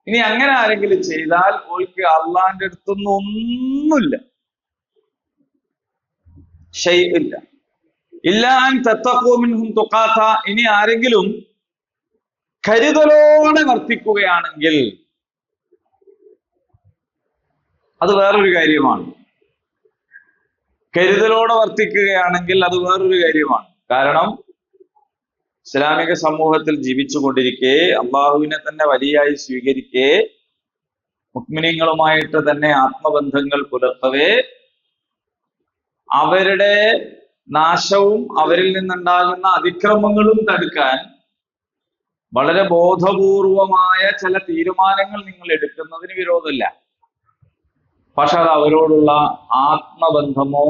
ഇനി അങ്ങനെ ആരെങ്കിലും ചെയ്താൽ ഓൾക്ക് അള്ളാന്റെ അടുത്തൊന്നും ഒന്നുമില്ല, ഇല്ല. ഇല്ലാൻ തത്തഖൂ മിൻഹും തുഖാത. ഇനി ആരെങ്കിലും കരുതലോടെ വർത്തിക്കുകയാണെങ്കിൽ അത് വേറൊരു കാര്യമാണ്. കരുതലോടെ വർത്തിക്കുകയാണെങ്കിൽ അത് വേറൊരു കാര്യമാണ്. കാരണം ഇസ്ലാമിക സമൂഹത്തിൽ ജീവിച്ചുകൊണ്ടിരിക്കെ, അള്ളാഹുവിനെ തന്നെ വലിയായി സ്വീകരിക്കെ, മുഅ്മിനീങ്ങളുമായിട്ട് തന്നെ ആത്മബന്ധങ്ങൾ പുലർത്തവേ, അവരുടെ നാശവും അവരിൽ നിന്നുണ്ടാകുന്ന അതിക്രമങ്ങളും തടുക്കാൻ വളരെ ബോധപൂർവമായ ചില തീരുമാനങ്ങൾ നിങ്ങൾ എടുക്കുന്നതിന് വിരോധമില്ല. പക്ഷെ അത് അവരോടുള്ള ആത്മബന്ധമോ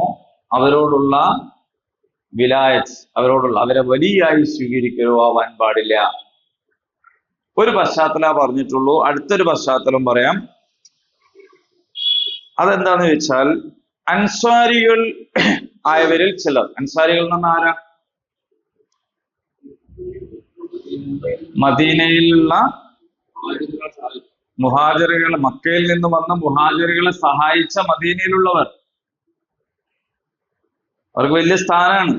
അവരോടുള്ള വിലായത്ത്, അവരെ വലിയായി സ്വീകരിക്കലോ ആവാൻ പാടില്ല. ഒരു പശ്ചാത്തലം പറഞ്ഞിട്ടുള്ളൂ. അടുത്തൊരു പശ്ചാത്തലം പറയാം. അതെന്താന്ന് വെച്ചാൽ, അൻസാരികൾ ആയവരിൽ ചിലർ, അൻസാരികൾ എന്ന് പറഞ്ഞാൽ ആരാ? മദീനയിലുള്ള മുഹാജിറുകൾ, മക്കയിൽ നിന്ന് വന്ന മുഹാജിറുകളെ സഹായിച്ച മദീനയിലുള്ളവർ, അവർക്ക് വലിയ സ്ഥാനാണ്.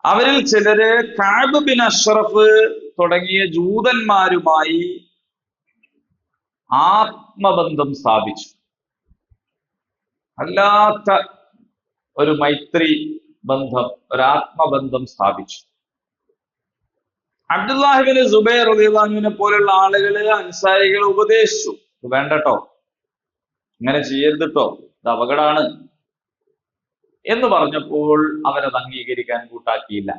അവരിൽ ചിലര് കഅബ് ബിൻ അഷ്റഫ് തുടങ്ങിയ ജൂതന്മാരുമായി ആത്മബന്ധം സ്ഥാപിച്ചു. അല്ലാത്ത ഒരു മൈത്രി ബന്ധം, ഒരാത്മബന്ധം സ്ഥാപിച്ചു. അബ്ദുല്ലാഹിബ്നു സുബൈർ റളിയല്ലാഹു അൻഹുവിനെ പോലുള്ള ആളുകള് അൻസാരികളെ ഉപദേശിച്ചു, വേണ്ടട്ടോ, ഇങ്ങനെ ചെയ്യരുത് ട്ടോ, ഇത് അപകടമാണ് എന്ന് പറഞ്ഞപ്പോൾ അവരത് അംഗീകരിക്കാൻ കൂട്ടാക്കിയില്ല.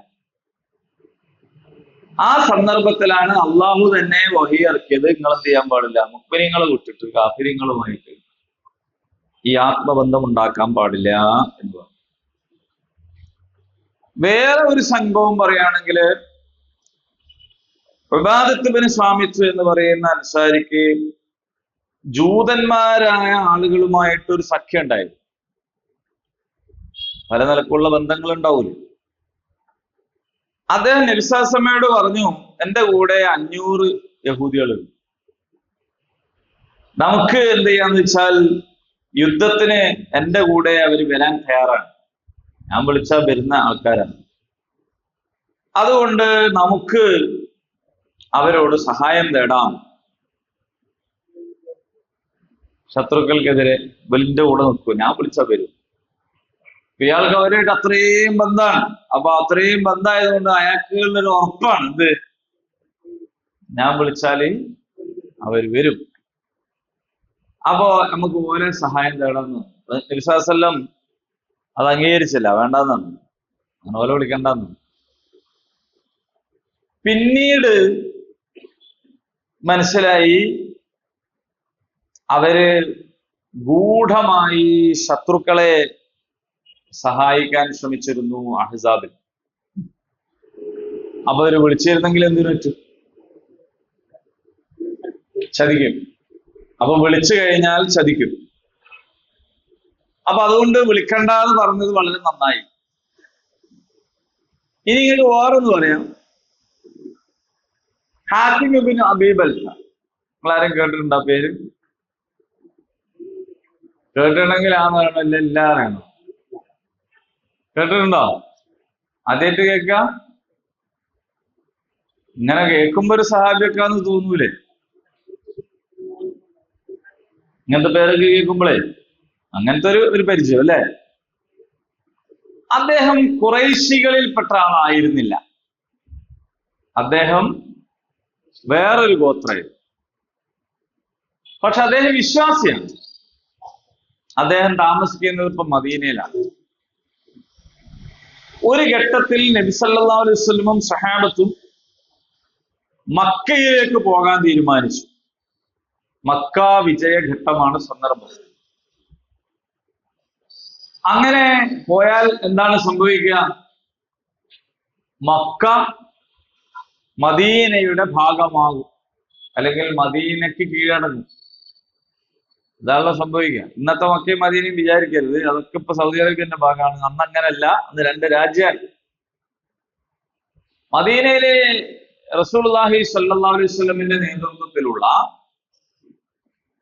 ആ സന്ദർഭത്തിലാണ് അള്ളാഹു തന്നെ വഹി ഇറക്കിയത്, നിങ്ങൾ എന്ത് ചെയ്യാൻ പാടില്ല, മുഅ്മിനീങ്ങളെ വിട്ടിട്ട് കാഫിരീങ്ങളുമായിട്ട് ഈ ആത്മബന്ധം ഉണ്ടാക്കാൻ പാടില്ല എന്ന് പറഞ്ഞു. വേറെ ഒരു സംഭവം പറയുകയാണെങ്കിൽ, ഉബാദത്ത് ബിൻ സ്വാമിത്ത് എന്ന് പറയുന്ന അൻസാരിക്ക് ജൂതന്മാരായ ആളുകളുമായിട്ട് ഒരു സഖ്യം ഉണ്ടായിരുന്നു. പല നിലക്കുള്ള ബന്ധങ്ങൾ ഉണ്ടാവൂല. അദ്ദേഹം നബി സല്ലല്ലാഹു അലൈഹി വസല്ലമയോട് പറഞ്ഞു, എന്റെ കൂടെ 500 യഹൂദികളുണ്ട്, നമുക്ക് എന്ത് ചെയ്യാന്ന് വെച്ചാൽ യുദ്ധത്തിന് എന്റെ കൂടെ അവർ വരാൻ തയ്യാറാണ്, ഞാൻ വിളിച്ചാൽ വരുന്ന ആൾക്കാരാണ്. അതുകൊണ്ട് നമുക്ക് അവരോട് സഹായം തേടാം. ശത്രുക്കൾക്കെതിരെ വലിന്റെ കൂടെ നിൽക്കും. ഞാൻ വിളിച്ചാൽ വരും. ഇയാൾക്ക് അവരായിട്ട് അത്രയും ബന്ധമാണ്. അപ്പൊ അത്രയും ബന്ധമായതുകൊണ്ട് അയാൾക്ക് ഒരു ഉറപ്പാണ് എന്ത്, ഞാൻ വിളിച്ചാല് അവർ വരും. അപ്പോ നമുക്ക് ഓരോ സഹായം തേടാന്ന് വിശ്വാസെല്ലാം അത് അംഗീകരിച്ചില്ല, വേണ്ടെന്നാണ്, അങ്ങനെ ഓരോ വിളിക്കണ്ടെന്ന്. പിന്നീട് മനസ്സിലായി അവര് ഗൂഢമായി ശത്രുക്കളെ സഹായിക്കാൻ ശ്രമിച്ചിരുന്നു അഹ്സാബിൽ. അപ്പൊ അവര് വിളിച്ചിരുന്നെങ്കിൽ എന്തിനു പറ്റും? ചതിക്കും. അപ്പൊ വിളിച്ചു കഴിഞ്ഞാൽ ചതിക്കും. അപ്പൊ അതുകൊണ്ട് വിളിക്കണ്ട എന്ന് പറഞ്ഞത് വളരെ നന്നായി. ഇനി ഇങ്ങനെ വേറൊന്ന് പറയാം. ഹാത്തിം ഇബ്നു അബീ ബൽത, നിങ്ങളാരും കേട്ടിട്ടുണ്ടോ പേര്? കേട്ടിട്ടുണ്ടെങ്കിൽ ആ പറയണോ ഇല്ല എല്ലാവരാണോ? കേട്ടിട്ടുണ്ടോ? ആദ്യമായിട്ട് കേൾക്ക? ഇങ്ങനെ കേൾക്കുമ്പോ ഒരു സഹാബിയൊക്കെയാന്ന് തോന്നൂലേ? ഇങ്ങനത്തെ പേരൊക്കെ കേൾക്കുമ്പോഴേ അങ്ങനത്തെ ഒരു പരിചയം അല്ലേ? അദ്ദേഹം ഖുറൈശികളിൽപ്പെട്ട ആളായിരുന്നില്ല. അദ്ദേഹം വേറൊരു ഗോത്രമായിരുന്നു. പക്ഷെ അദ്ദേഹം വിശ്വാസിയാണ്. അദ്ദേഹം താമസിക്കുന്നത് ഇപ്പൊ മദീനയിലാണ്. ഒരു ഘട്ടത്തിൽ നബി സല്ലല്ലാഹു അലൈഹി വസല്ലമും സഹാബത്തും മക്കയിലേക്ക് പോകാൻ തീരുമാനിച്ചു. മക്ക വിജയഘട്ടമാണ് സന്ദർഭം. അങ്ങനെ പോയാൽ എന്താണ് സംഭവിക്കുക? മക്ക മദീനയുടെ ഭാഗമാകും, അല്ലെങ്കിൽ മദീനയ്ക്ക് കീഴടങ്ങും. ഇതാണല്ലോ സംഭവിക്കുക. ഇന്നത്തെ മക്കയും മദീനയും വിചാരിക്കരുത്, അതൊക്കെ ഇപ്പൊ സൗദി അറേബ്യന്റെ ഭാഗമാണ്. അന്ന് അങ്ങനല്ല, അന്ന് രണ്ട് രാജ്യമാണ്. മദീനയിലെ റസൂലുള്ളാഹി സ്വല്ലല്ലാഹു അലൈഹി വസല്ലമിന്റെ നേതൃത്വത്തിലുള്ള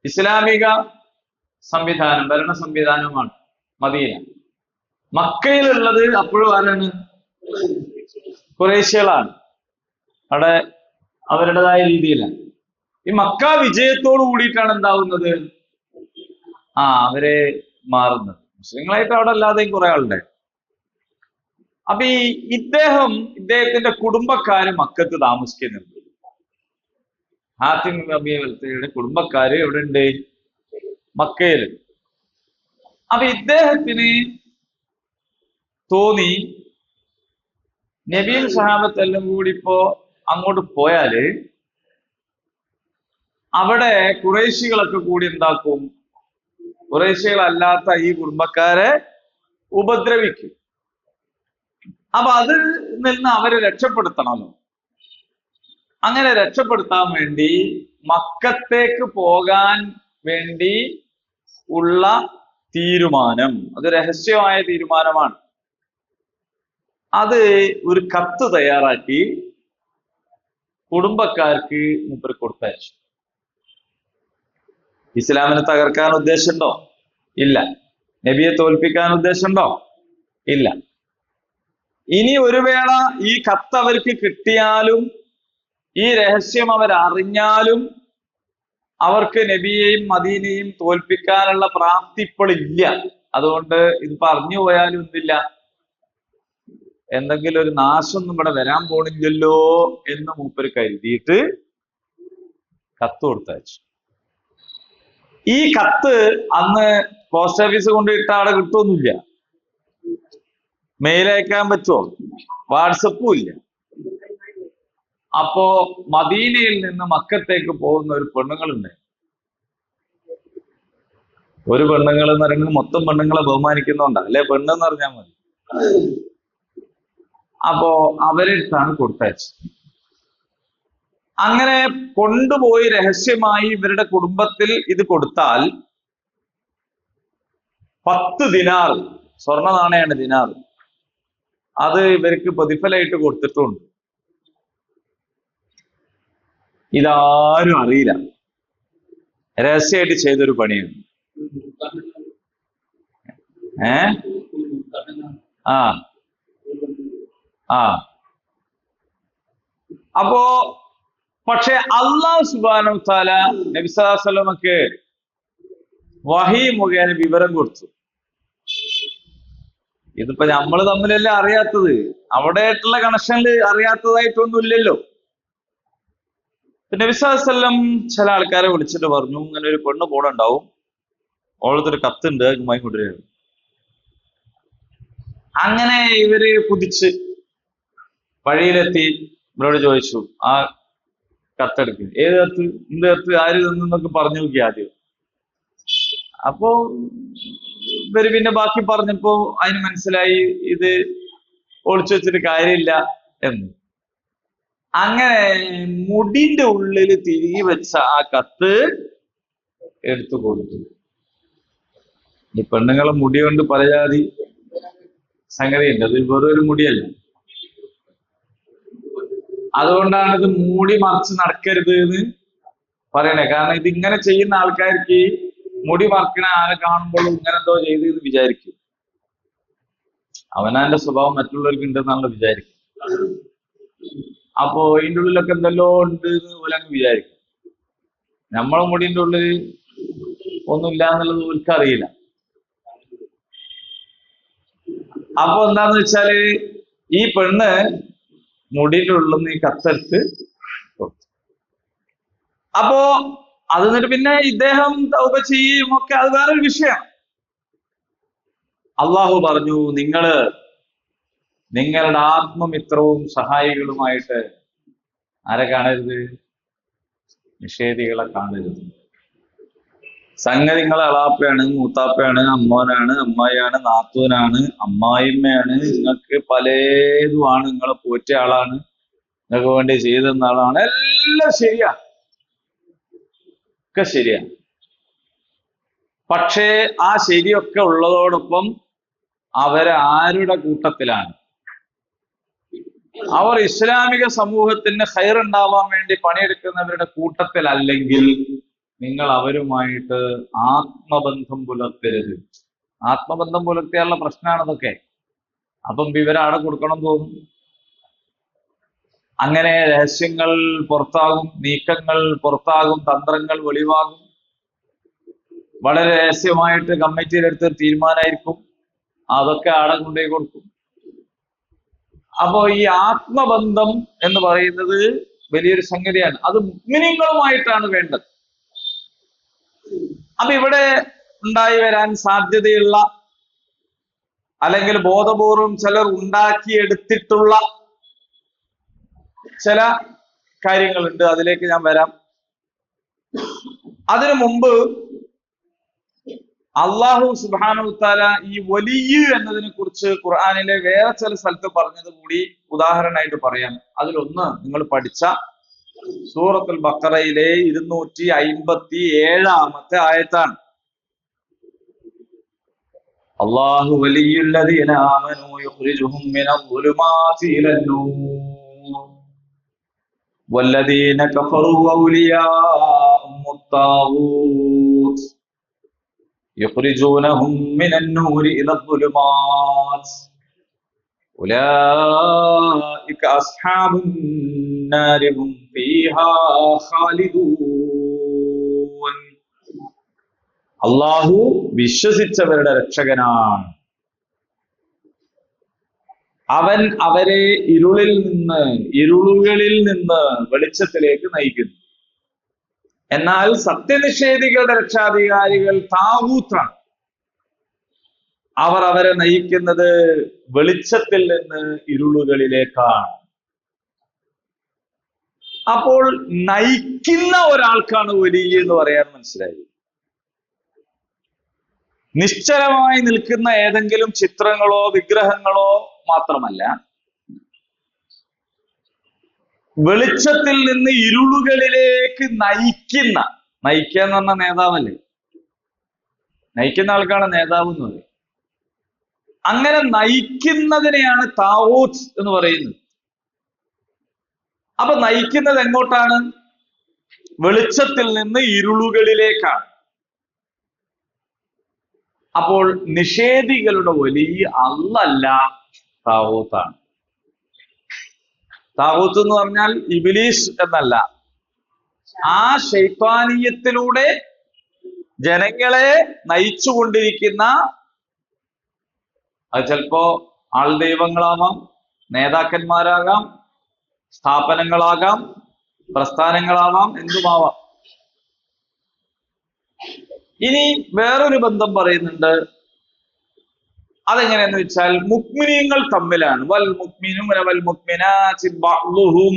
ഇസ്ലാമിക സംവിധാനം, ഭരണ സംവിധാനമാണ് മദീന. മക്കയിലുള്ളത് അപ്പോഴും ആരാണ്? ഖുറൈശികളാണ്. അവിടെ അവരുടേതായ രീതിയിലാണ്. ഈ മക്ക വിജയത്തോട് കൂടിയിട്ടാണ് എന്താവുന്നത്? അവര് മാറുന്നത്. മുസ്ലിങ്ങളായിട്ട് അവിടെ അല്ലാതെയും കുറെ ആളുണ്ട്. അപ്പൊ ഇദ്ദേഹത്തിന്റെ കുടുംബക്കാര് മക്കത്ത് താമസിക്കുന്നുണ്ട്. ഹാത്തിം ഇബ്നു അബീ ബൽതയുടെ കുടുംബക്കാര് എവിടെ ഉണ്ട്? മക്കയിൽ. അപ്പൊ ഇദ്ദേഹത്തിന് തോന്നി, നബിയും സഹാബത്തെല്ലാം കൂടി ഇപ്പോ അങ്ങോട്ട് പോയാല് അവിടെ ഖുറൈശികളൊക്കെ കൂടി എന്താക്കും? ഖുറൈശികളല്ലാത്ത ഈ കുടുംബക്കാരെ ഉപദ്രവിക്കും. അപ്പൊ അതിൽ നിന്ന് അവരെ രക്ഷപ്പെടുത്തണമല്ലോ. അങ്ങനെ രക്ഷപ്പെടുത്താൻ വേണ്ടി മക്കത്തേക്ക് പോകാൻ വേണ്ടി ഉള്ള തീരുമാനം, അത് രഹസ്യമായ തീരുമാനമാണ്. അത് ഒരു കത്ത് തയ്യാറാക്കി കുടുംബക്കാർക്ക് മൂപ്പര് കൊടുത്തയച്ചു. ഇസ്ലാമിനെ തകർക്കാൻ ഉദ്ദേശമുണ്ടോ? ഇല്ല. നബിയെ തോൽപ്പിക്കാൻ ഉദ്ദേശമുണ്ടോ? ഇല്ല. ഇനി ഒരു വേള ഈ കത്ത് അവർക്ക് കിട്ടിയാലും ഈ രഹസ്യം അവരറിഞ്ഞാലും അവർക്ക് നബിയെയും മദീനയും തോൽപ്പിക്കാനുള്ള പ്രാപ്തി ഇപ്പോൾ ഇല്ല. അതുകൊണ്ട് ഇത് പറഞ്ഞു പോയാലും എന്തില്ല, എന്തെങ്കിലും ഒരു നാശമൊന്നും ഇവിടെ വരാൻ പോണില്ലല്ലോ എന്ന് മൂപ്പര് കരുതിയിട്ട് കത്ത് കൊടുത്തയച്ചു. ഈ കത്ത് അന്ന് പോസ്റ്റ് ഓഫീസ് കൊണ്ടിട്ട് അവിടെ കിട്ടുമൊന്നുമില്ല. മെയിൽ അയക്കാൻ പറ്റുമോ? വാട്സപ്പും ഇല്ല. അപ്പോ മദീനയിൽ നിന്ന് മക്കത്തേക്ക് പോകുന്ന ഒരു പെണ്ണുങ്ങളുണ്ട്. ഒരു പെണ്ണുങ്ങൾ എന്ന് പറയുന്നത് മൊത്തം പെണ്ണുങ്ങളെ ബഹുമാനിക്കുന്നുണ്ടാ, അല്ലെ? പെണ്ണെന്ന് പറഞ്ഞാൽ മതി. അപ്പോ അവരെടുത്താണ് കൊടുത്തയച്ചത്. അങ്ങനെ കൊണ്ടുപോയി രഹസ്യമായി ഇവരുടെ കുടുംബത്തിൽ ഇത് കൊടുത്താൽ 10 ദിനാർ, സ്വർണ്ണ നാണയാണ് ദിനാർ, അത് ഇവർക്ക് പ്രതിഫലമായിട്ട് കൊടുത്തിട്ടുണ്ട്. ഇതാരും അറിയില്ല. രഹസ്യമായിട്ട് ചെയ്തൊരു പണിയാണ്. ആ ആ അപ്പോ പക്ഷെ അല്ലാഹു സുബ്ഹാനഹു വ തആല നബി സല്ലല്ലാഹു അലൈഹി വസല്ലമക്ക് വഹി മുഖേന വിവരം കൊടുത്തു. ഇതിപ്പോ നമ്മൾ തമ്മിലല്ലേ അറിയാത്തത്, അവിടെ ആയിട്ടുള്ള കണക്ഷനിൽ അറിയാത്തതായിട്ടൊന്നും ഇല്ലല്ലോ. നബി സല്ലല്ലാഹു അലൈഹി വസല്ലം ചില ആൾക്കാരെ വിളിച്ചിട്ട് പറഞ്ഞു, ഇങ്ങനെ ഒരു പെണ്ണ് കൂടെ ഉണ്ടാവും, ഓളത്തൊരു കത്തുണ്ട്, അതുമായി കൊണ്ടുവരികയാണ്. അങ്ങനെ ഇവര് കുതിച്ച് വഴിയിലെത്തി ഇവരോട് ചോദിച്ചു, ആ കത്തെടുക്ക്. ഏത് കത്ത്? എന്ത് കത്ത്? ആര് തന്നൊക്കെ പറഞ്ഞു നോക്കി ആദ്യം. അപ്പോ ഇവര് പിന്നെ ബാക്കി പറഞ്ഞപ്പോ അതിന് മനസ്സിലായി ഇത് ഒളിച്ചു വെച്ചിട്ട് കാര്യമില്ല എന്ന്. അങ്ങനെ മുടിന്റെ ഉള്ളിൽ തിരികെ വെച്ച ആ കത്ത് എടുത്തു കൊടുത്തു. ഈ പെണ്ണുങ്ങളെ മുടി കൊണ്ട് പല ജാതി സംഗതിയുണ്ട്, അത് വെറൊരു മുടിയല്ല. അതുകൊണ്ടാണ് ഇത് മൂടി മറിച്ച് നടക്കരുത് എന്ന് പറയണേ. കാരണം ഇതിങ്ങനെ ചെയ്യുന്ന ആൾക്കാർക്ക് മുടി മറക്കണ ആളെ കാണുമ്പോൾ ഇങ്ങനെ എന്തോ ചെയ്ത് എന്ന് വിചാരിക്കും. അവനാന്റെ സ്വഭാവം മറ്റുള്ളവർക്ക് ഉണ്ടെന്നാണല്ലോ വിചാരിക്കും. അപ്പോ ഇതിൻ്റെ ഉള്ളിലൊക്കെ എന്തെല്ലോ ഉണ്ട് എന്ന് പോലെ അങ്ങ് വിചാരിക്കും. നമ്മളെ മുടിന്റെ ഉള്ളിൽ ഒന്നുമില്ല എന്നുള്ളത് ഓർക്ക് അറിയില്ല. അപ്പൊ എന്താന്ന് വെച്ചാല് ഈ പെണ്ണ് മുടിന്റെ ഉള്ളിൽ നിന്ന് ഈ കത്തെടുത്ത് കൊടുത്തു. അപ്പോ അത് എന്നിട്ട് പിന്നെ ഇദ്ദേഹം തൗബ ചെയ്യും ഒക്കെ, അത് വേറൊരു വിഷയം. അള്ളാഹു പറഞ്ഞു, നിങ്ങളുടെ ആത്മമിത്രവും സഹായികളുമായിട്ട് ആരെ കാണരുത്? നിഷേധികളെ കാണരുത്. സംഗതി നിങ്ങളെ അളാപ്പയാണ്, മൂത്താപ്പയാണ്, അമ്മോനാണ്, അമ്മായിയാണ്, നാത്തൂനാണ്, അമ്മായിമ്മയാണ്, നിങ്ങൾക്ക് പലതുമാണ്, നിങ്ങളെ പോറ്റിയ ആളാണ്, നിങ്ങൾക്ക് വേണ്ടി ചെയ്തെന്ന ആളാണ്, എല്ലാം ശരിയാ, ഒക്കെ ശരിയാണ്. പക്ഷേ ആ ശരിയൊക്കെ ഉള്ളതോടൊപ്പം അവരെ ആരുടെ കൂട്ടത്തിലാണ്? അവർ ഇസ്ലാമിക സമൂഹത്തിന് ഖൈറുണ്ടാവാൻ വേണ്ടി പണിയെടുക്കുന്നവരുടെ കൂട്ടത്തിലല്ലെങ്കിൽ നിങ്ങൾ അവരുമായിട്ട് ആത്മബന്ധം പുലർത്തരുത്. ആത്മബന്ധം പുലർത്തിയാലുള്ള പ്രശ്നമാണ് അതൊക്കെ. അപ്പം വിവരം അവിടെ കൊടുക്കണം തോന്നും. അങ്ങനെ രഹസ്യങ്ങൾ പുറത്താകും, നീക്കങ്ങൾ പുറത്താകും, തന്ത്രങ്ങൾ വെളിവാകും. വളരെ രഹസ്യമായിട്ട് കമ്മിറ്റിയിലെടുത്ത് തീരുമാനമായിരിക്കും, അതൊക്കെ ആടെ കൊണ്ടുപോയി കൊടുക്കും. അപ്പോ ഈ ആത്മബന്ധം എന്ന് പറയുന്നത് വലിയൊരു സംഗതിയാണ്. അത് മുഅ്മിനീങ്ങളുമായിട്ടാണ് വേണ്ടത്. അപ്പൊ ഇവിടെ ഉണ്ടായി വരാൻ സാധ്യതയുള്ള, അല്ലെങ്കിൽ ബോധപൂർവം ചിലർ ഉണ്ടാക്കിയെടുത്തിട്ടുള്ള ചില കാര്യങ്ങളുണ്ട്. അതിലേക്ക് ഞാൻ വരാം. അതിനു മുമ്പ് അള്ളാഹു സുബ്ഹാനഹു തആല ഈ വലിയ് എന്നതിനെ കുറിച്ച് ഖുർആനിലെ വേറെ ചില സ്ഥലത്ത് പറഞ്ഞത് കൂടി ഉദാഹരണമായിട്ട് പറയാം. അതിലൊന്ന് നിങ്ങൾ പഠിച്ച സൂറത്തുൽ ബഖറയിലെ 257 ആയത്താണ്. അല്ലാഹു വലിയുല്ലദീന ആമനൂ യുഖ്രിജുഹും മിനൽ ളുലുമാതി ഇലൻ നൂർ വല്ലദീന കഫറൂ ഔലിയാഉഹുമുത് താഗൂത്ത് യുഖ്രിജൂനഹും മിനൻ നൂരി ഇലൽ ളുലുമാത് ഉലൈക അസ്ഹാബുൻ നാരി ഹും ഫീഹാ ഖാലിദൂൻ. അള്ളാഹു വിശ്വസിച്ചവരുടെ രക്ഷകനാണ്. അവൻ അവരെ ഇരുളുകളിൽ നിന്ന് വെളിച്ചത്തിലേക്ക് നയിക്കുന്നു. എന്നാൽ സത്യനിഷേധികളുടെ രക്ഷാധികാരികൾ താഗൂത്താണ്. അവർ അവരെ നയിക്കുന്നത് വെളിച്ചത്തിൽ നിന്ന് ഇരുളുകളിലേക്കാണ്. അപ്പോൾ നയിക്കുന്ന ഒരാൾക്കാണ് വലിയ എന്ന് പറയാൻ മനസ്സിലായി. നിശ്ചലമായി നിൽക്കുന്ന ഏതെങ്കിലും ചിത്രങ്ങളോ വിഗ്രഹങ്ങളോ മാത്രമല്ല, വെളിച്ചത്തിൽ നിന്ന് ഇരുളുകളിലേക്ക് നയിക്കുക എന്ന് പറഞ്ഞ നേതാവല്ലേ? നയിക്കുന്ന ആൾക്കാണ് നേതാവ് എന്ന് പറയും. അങ്ങനെ നയിക്കുന്നതിനെയാണ് താവൂത്ത് എന്ന് പറയുന്നത്. അപ്പൊ നയിക്കുന്നത് എങ്ങോട്ടാണ്? വെളിച്ചത്തിൽ നിന്ന് ഇരുളുകളിലേക്കാണ്. അപ്പോൾ നിഷേധികളുടെ വലിയ അല്ലല്ല, താവൂത്താണ്. താഗൂത്ത് എന്ന് പറഞ്ഞാൽ ഇബ്ലീസ് എന്നല്ല, ആ ശൈത്വാനീയത്തിലൂടെ ജനങ്ങളെ നയിച്ചുകൊണ്ടിരിക്കുന്ന, അത് ചിലപ്പോ ആൾ ദൈവങ്ങളാവാം, നേതാക്കന്മാരാകാം, സ്ഥാപനങ്ങളാകാം, പ്രസ്ഥാനങ്ങളാവാം, എന്തുമാവാം. ഇനി വേറൊരു ബന്ധം പറയുന്നുണ്ട്. അതെങ്ങനെയെന്ന് വെച്ചാൽ മുഅ്മിനീങ്ങൾ തമ്മിലാണ്. വൽ മുഅ്മിനൂന വൽ മുഅ്മിനാത്തി ബഅ്ദുഹും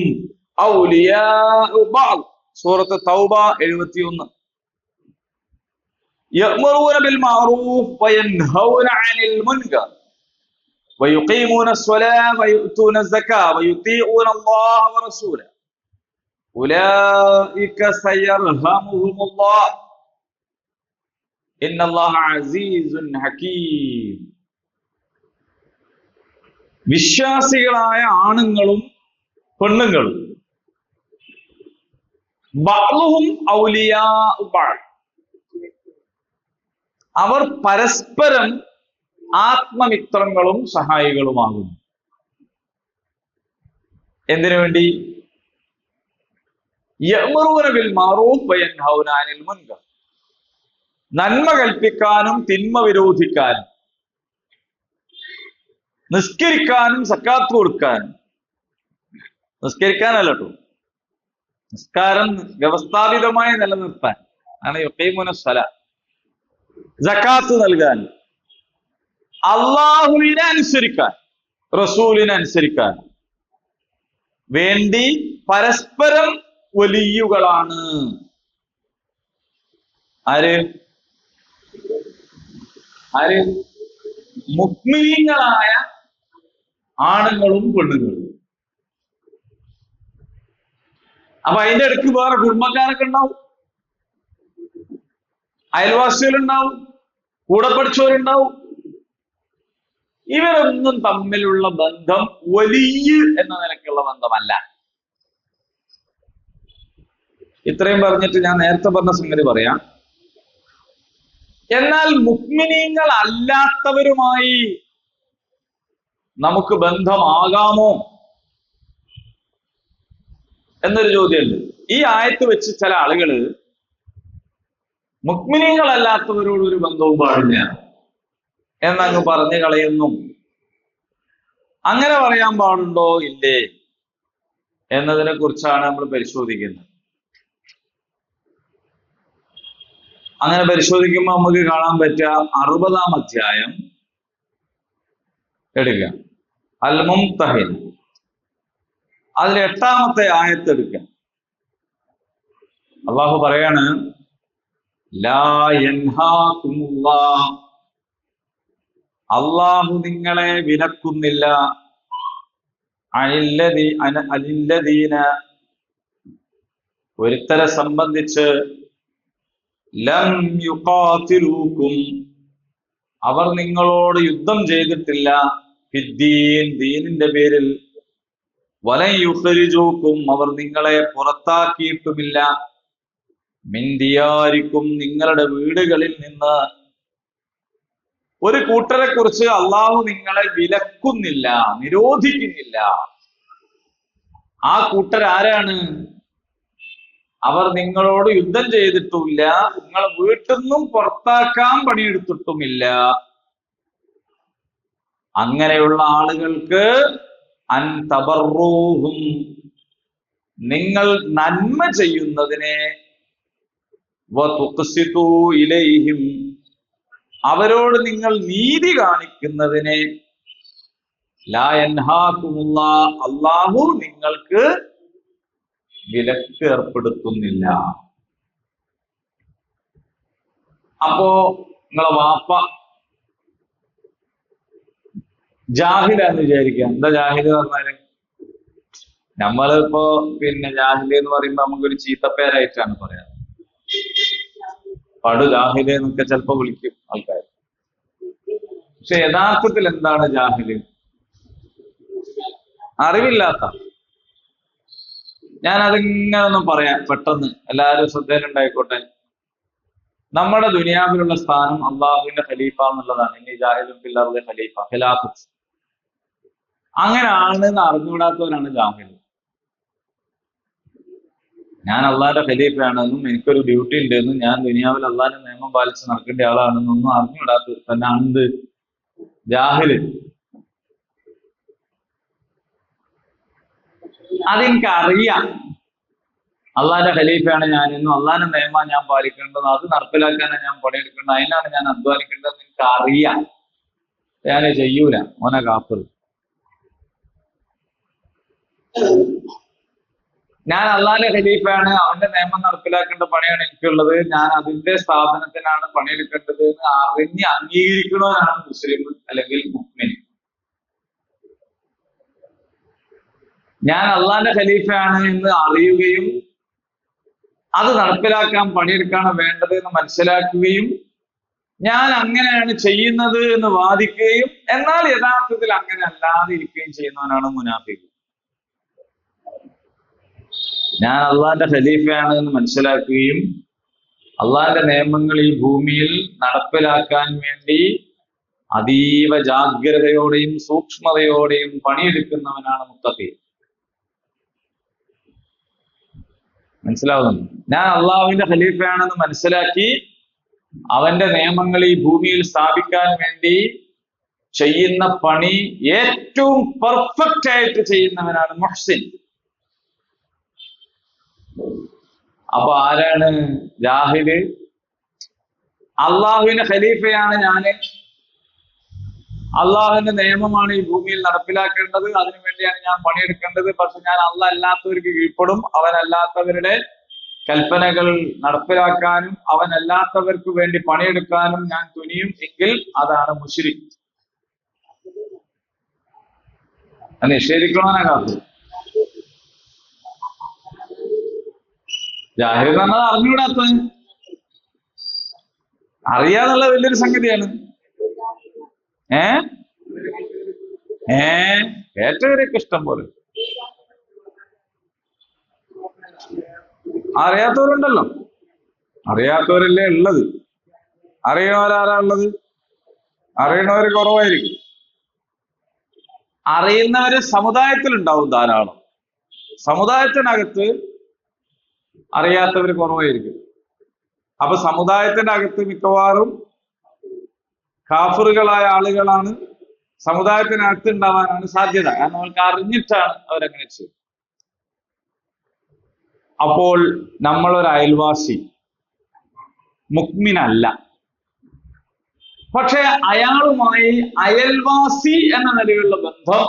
ഔലിയാഉ ബഅദ്. സൂറത്ത് തൗബ 71. യഅ്മുറൂന ബിൽ മഅറൂഫ് വയൻഹൗന അനിൽ മുൻകർ വയുഖീമൂന അസ്സലാത വയുഅ്തൂന അസ്സകാത വയുതീഊന അല്ലാഹ വറസൂലഹു ഉലൈക സയർഹമുഹുമുല്ലാഹ് ഇന്നല്ലാഹ അസീസുൻ ഹകീം. വിശ്വാസികളായ ആണുങ്ങളും പെണ്ണുങ്ങളും ബഅ്ദുഹും ഔലിയാഉ ബഅദ്, അവർ പരസ്പരം ആത്മമിത്രങ്ങളും സഹായികളുമാകുന്നു. എന്തിനു വേണ്ടി? യഅ്മുറൂന ബിൽ മഅറൂഫ് വയൻഹൗന അനിൽ മുൻകർ, നന്മ കൽപ്പിക്കാനും തിന്മ വിരോധിക്കാനും, നിസ്കരിക്കാനും സക്കാത്ത് കൊടുക്കാനും. നിസ്കരിക്കാനല്ല കേട്ടോ, നിസ്കാരം വ്യവസ്ഥാപിതമായി നിലനിർത്താൻ ആണ് യുഖീമുന സ്വലാ. സക്കാത്ത് നൽകാൻ, അള്ളാഹുവിനെ അനുസരിക്കാൻ, റസൂലിനെ അനുസരിക്കാൻ വേണ്ടി പരസ്പരം വലിയുകളാണ്. ആര്? മുഅ്മിനീങ്ങളായ ആണുങ്ങളും പെണ്ണുങ്ങളും. അപ്പൊ അതിന്റെ ഇടയ്ക്ക് വേറെ കുടുംബക്കാരൊക്കെ ഉണ്ടാവും, അയൽവാസികളുണ്ടാവും, കൂടെ പഠിച്ചവരുണ്ടാവും. ഇവരൊന്നും തമ്മിലുള്ള ബന്ധം വലിയ എന്ന നിലക്കുള്ള ബന്ധമല്ല. ഇത്രയും പറഞ്ഞിട്ട് ഞാൻ നേരത്തെ പറഞ്ഞ സംഗതി പറയാം. എന്നാൽ മുഅ്മിനീങ്ങൾ അല്ലാത്തവരുമായി നമുക്ക് ബന്ധമാകാമോ എന്നൊരു ചോദ്യമുണ്ട്. ഈ ആയത്ത് വെച്ച് ചില ആളുകള് മുഅ്മിനീങ്ങളല്ലാത്തവരോട് ഒരു ബന്ധവും പാടില്ല എന്നങ്ങ് പറഞ്ഞു കളയുന്നു. അങ്ങനെ പറയാൻ പാടുണ്ടോ ഇല്ലേ എന്നതിനെ കുറിച്ചാണ് നമ്മൾ പരിശോധിക്കുന്നത്. അങ്ങനെ പരിശോധിക്കുമ്പോൾ നമുക്ക് കാണാൻ പറ്റുക 60-ാം അധ്യായം എടുക്കുക, അൽ മുംതഹിൻ, അതിൽ 8-ാമത്തെ ആയത്ത് എടുക്കുക. അള്ളാഹു പറയാണ്, ലാ യൻഹാകുമുല്ലാഹ്, അള്ളാഹു നിങ്ങളെ വിലക്കുന്നില്ല, അനില്ലദീന, ഒരുത്തരെ സംബന്ധിച്ച്, ലം യുഖാതിലൂക്കും, അവർ നിങ്ങളോട് യുദ്ധം ചെയ്തിട്ടില്ല, ഫിദ്ദീൻ, ദീനിന്റെ പേരിൽ, വലൻ യുഖ്രിജൂക്കും, അവർ നിങ്ങളെ പുറത്താക്കിയിട്ടുമില്ല, മിൻ ദിയാരിക്കും, നിങ്ങളുടെ വീടുകളിൽ നിന്ന്. ഒരു കൂട്ടരെ കുറിച്ച് അള്ളാഹു നിങ്ങളെ വിലക്കുന്നില്ല, നിരോധിക്കുന്നില്ല. ആ കൂട്ടരാരാണ്? അവർ നിങ്ങളോട് യുദ്ധം ചെയ്തിട്ടുമില്ല, നിങ്ങളെ വീട്ടിൽ നിന്നും പുറത്താക്കാൻ പണിയെടുത്തിട്ടുമില്ല. അങ്ങനെയുള്ള ആളുകൾക്ക് അൻ തബറൂഹും, നിങ്ങൾ നന്മ ചെയ്യുന്നതിനെ, വതുഖ്സിതു ഇലൈഹിം, അവരോട് നിങ്ങൾ നീതി കാണിക്കുന്നതിനെ, ലാ യൻഹാകുമുല്ലാഹ്, അല്ലാഹു നിങ്ങൾക്ക് വിലക്ക് ഏർപ്പെടുത്തുന്നില്ല. അപ്പോ നിങ്ങളെ വാപ്പ ജാഹിലാന്ന് വിചാരിക്കുക. എന്താ ജാഹില് പറഞ്ഞാല്? നമ്മളിപ്പോ ജാഹില് എന്ന് പറയുമ്പോ നമുക്കൊരു ചീത്തപ്പേരായിട്ടാണ് പറയാറ്. പടു ജാഹില് എന്നൊക്കെ ചിലപ്പോ വിളിക്കും ആൾക്കാർ. പക്ഷെ യഥാർത്ഥത്തിൽ എന്താണ് ജാഹില്? അറിവില്ലാത്ത. ഞാൻ അതിങ്ങനെ ഒന്നും പറയാം പെട്ടെന്ന്, എല്ലാവരും ശ്രദ്ധയിലുണ്ടായിക്കോട്ടെ. നമ്മുടെ ദുനിയാവിലുള്ള സ്ഥാനം അള്ളാഹുവിന്റെ ഖലീഫ എന്നുള്ളതാണ്. ഇനി ജാഹിദുൻ ഫിൽ അർദി ഖലീഫ, ഖിലാഫത്ത്. അങ്ങനെയാണെന്ന് അറിഞ്ഞുകൂടാത്തവരാണ് ജാഹിൽ. ഞാൻ അള്ളാന്റെ ഖലീഫയാണെന്നും എനിക്കൊരു ഡ്യൂട്ടി ഉണ്ടെന്നും ഞാൻ ദുനിയാവിൽ അള്ളാന്റെ നിയമം പാലിച്ച് നടക്കേണ്ട ആളാണെന്നൊന്നും അറിഞ്ഞുവിടാത്ത തന്നെ എന്ത് ജാഹില്. അതെനിക്ക് അറിയാം, അള്ളാന്റെ ഖലീഫയാണ് ഞാനെന്നും അള്ളാന്റെ നിയമം ഞാൻ പാലിക്കേണ്ടത്, അത് നടപ്പിലാക്കാനാണ് ഞാൻ പണിയെടുക്കേണ്ടത്, അതിനാണ് ഞാൻ അധ്വാനിക്കേണ്ടത് എനിക്ക് അറിയാം. ഞാൻ ചെയ്യൂല. ഓനെ കാഫിർ. ഞാൻ അള്ളാന്റെ ഖലീഫയാണ്, അവന്റെ നിയമം നടപ്പിലാക്കേണ്ട പണിയാണ് എനിക്കുള്ളത്, ഞാൻ അതിന്റെ സ്ഥാപനത്തിനാണ് പണിയെടുക്കേണ്ടത് എന്ന് അറിഞ്ഞ് അംഗീകരിക്കണവനാണ് മുസ്ലിം അല്ലെങ്കിൽ മുഅ്മിൻ. ഞാൻ അള്ളാന്റെ ഖലീഫയാണ് എന്ന് അറിയുകയും അത് നടപ്പിലാക്കാൻ പണിയെടുക്കാണ് വേണ്ടത് എന്ന് മനസ്സിലാക്കുകയും ഞാൻ അങ്ങനെയാണ് ചെയ്യുന്നത് എന്ന് വാദിക്കുകയും എന്നാൽ യഥാർത്ഥത്തിൽ അങ്ങനെ അല്ലാതെ ഇരിക്കുകയും ചെയ്യുന്നവനാണ് മുനാഫിഖ്. ഞാൻ അള്ളാന്റെ ഖലീഫയാണ് എന്ന് മനസ്സിലാക്കുകയും അള്ളാന്റെ നിയമങ്ങൾ ഈ ഭൂമിയിൽ നടപ്പിലാക്കാൻ വേണ്ടി അതീവ ജാഗ്രതയോടെയും സൂക്ഷ്മതയോടെയും പണിയെടുക്കുന്നവനാണ് മുത്തഖി. മനസ്സിലാവുന്നു? ഞാൻ അള്ളാഹുവിന്റെ ഖലീഫയാണെന്ന് മനസ്സിലാക്കി അവന്റെ നിയമങ്ങൾ ഈ ഭൂമിയിൽ സ്ഥാപിക്കാൻ വേണ്ടി ചെയ്യുന്ന പണി ഏറ്റവും പെർഫെക്റ്റ് ആയിട്ട് ചെയ്യുന്നവനാണ് മുഹ്സിൻ. അപ്പൊ ആരാണ് ജാഹില്? അള്ളാഹുവിന്റെ ഖലീഫയാണ് ഞാന്, അള്ളാഹുവിന്റെ നിയമമാണ് ഈ ഭൂമിയിൽ നടപ്പിലാക്കേണ്ടത്, അതിനുവേണ്ടിയാണ് ഞാൻ പണിയെടുക്കേണ്ടത്, പക്ഷെ ഞാൻ അള്ളാഹ് അല്ലാത്തവർക്ക് കീഴ്പ്പെടും, അവനല്ലാത്തവരുടെ കൽപ്പനകൾ നടപ്പിലാക്കാനും അവനല്ലാത്തവർക്ക് വേണ്ടി പണിയെടുക്കാനും ഞാൻ തുനിയും എങ്കിൽ അതാണ് മുശ്രിക്. നിഷേധിക്കണമെന്നാ കാത്തു. ജാഹിൽ എന്ന് പറഞ്ഞത് അറിഞ്ഞുകൂടാത്ത, അറിയാന്നുള്ള വലിയൊരു സംഗതിയാണ്. ഏറ്റവരൊക്കെ ഇഷ്ടം പോലെ അറിയാത്തവരുണ്ടല്ലോ. അറിയാത്തവരല്ലേ ഉള്ളത്. അറിയുന്നവരാരാ ഉള്ളത്? അറിയുന്നവര് കുറവായിരിക്കും. അറിയുന്നവര് സമുദായത്തിലുണ്ടാവും ധാരാളം. സമുദായത്തിനകത്ത് അറിയാത്തവര് കുറവായിരിക്കും. അപ്പൊ സമുദായത്തിന്റെ അകത്ത് മിക്കവാറും കാഫിറുകളായ ആളുകളാണ് സമുദായത്തിനകത്ത് ഉണ്ടാവാനാണ് സാധ്യത. കാരണം അവർക്ക് അറിഞ്ഞിട്ടാണ് അവരങ്ങനെ ചെയ്യും. അപ്പോൾ നമ്മളൊരു അയൽവാസി മുഅ്മിനല്ല, പക്ഷെ അയാളുമായി അയൽവാസി എന്ന നിലയിലുള്ള ബന്ധം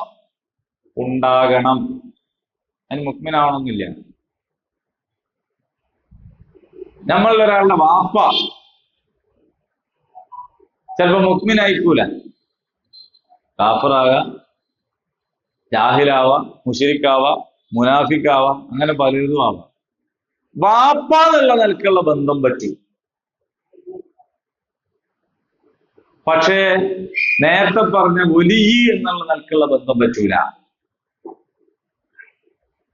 ഉണ്ടാകണം. അതിന് മുഅ്മിനാവണമെന്നില്ല. നമ്മളുടെ ഒരാളുടെ വാപ്പ ചിലപ്പോ മുഅ്മിനായിരിക്കൂല, കാഫിറാകാം, ജാഹിലാവാം, മുശ്രിക്കാവാം, മുനാഫിക്കാവാം, അങ്ങനെ പലതും ആവാം. വാപ്പ എന്നുള്ള നിലക്കുള്ള ബന്ധം പറ്റി. പക്ഷേ നേരത്തെ പറഞ്ഞ വലി എന്നുള്ള നിലക്കുള്ള ബന്ധം പറ്റൂല.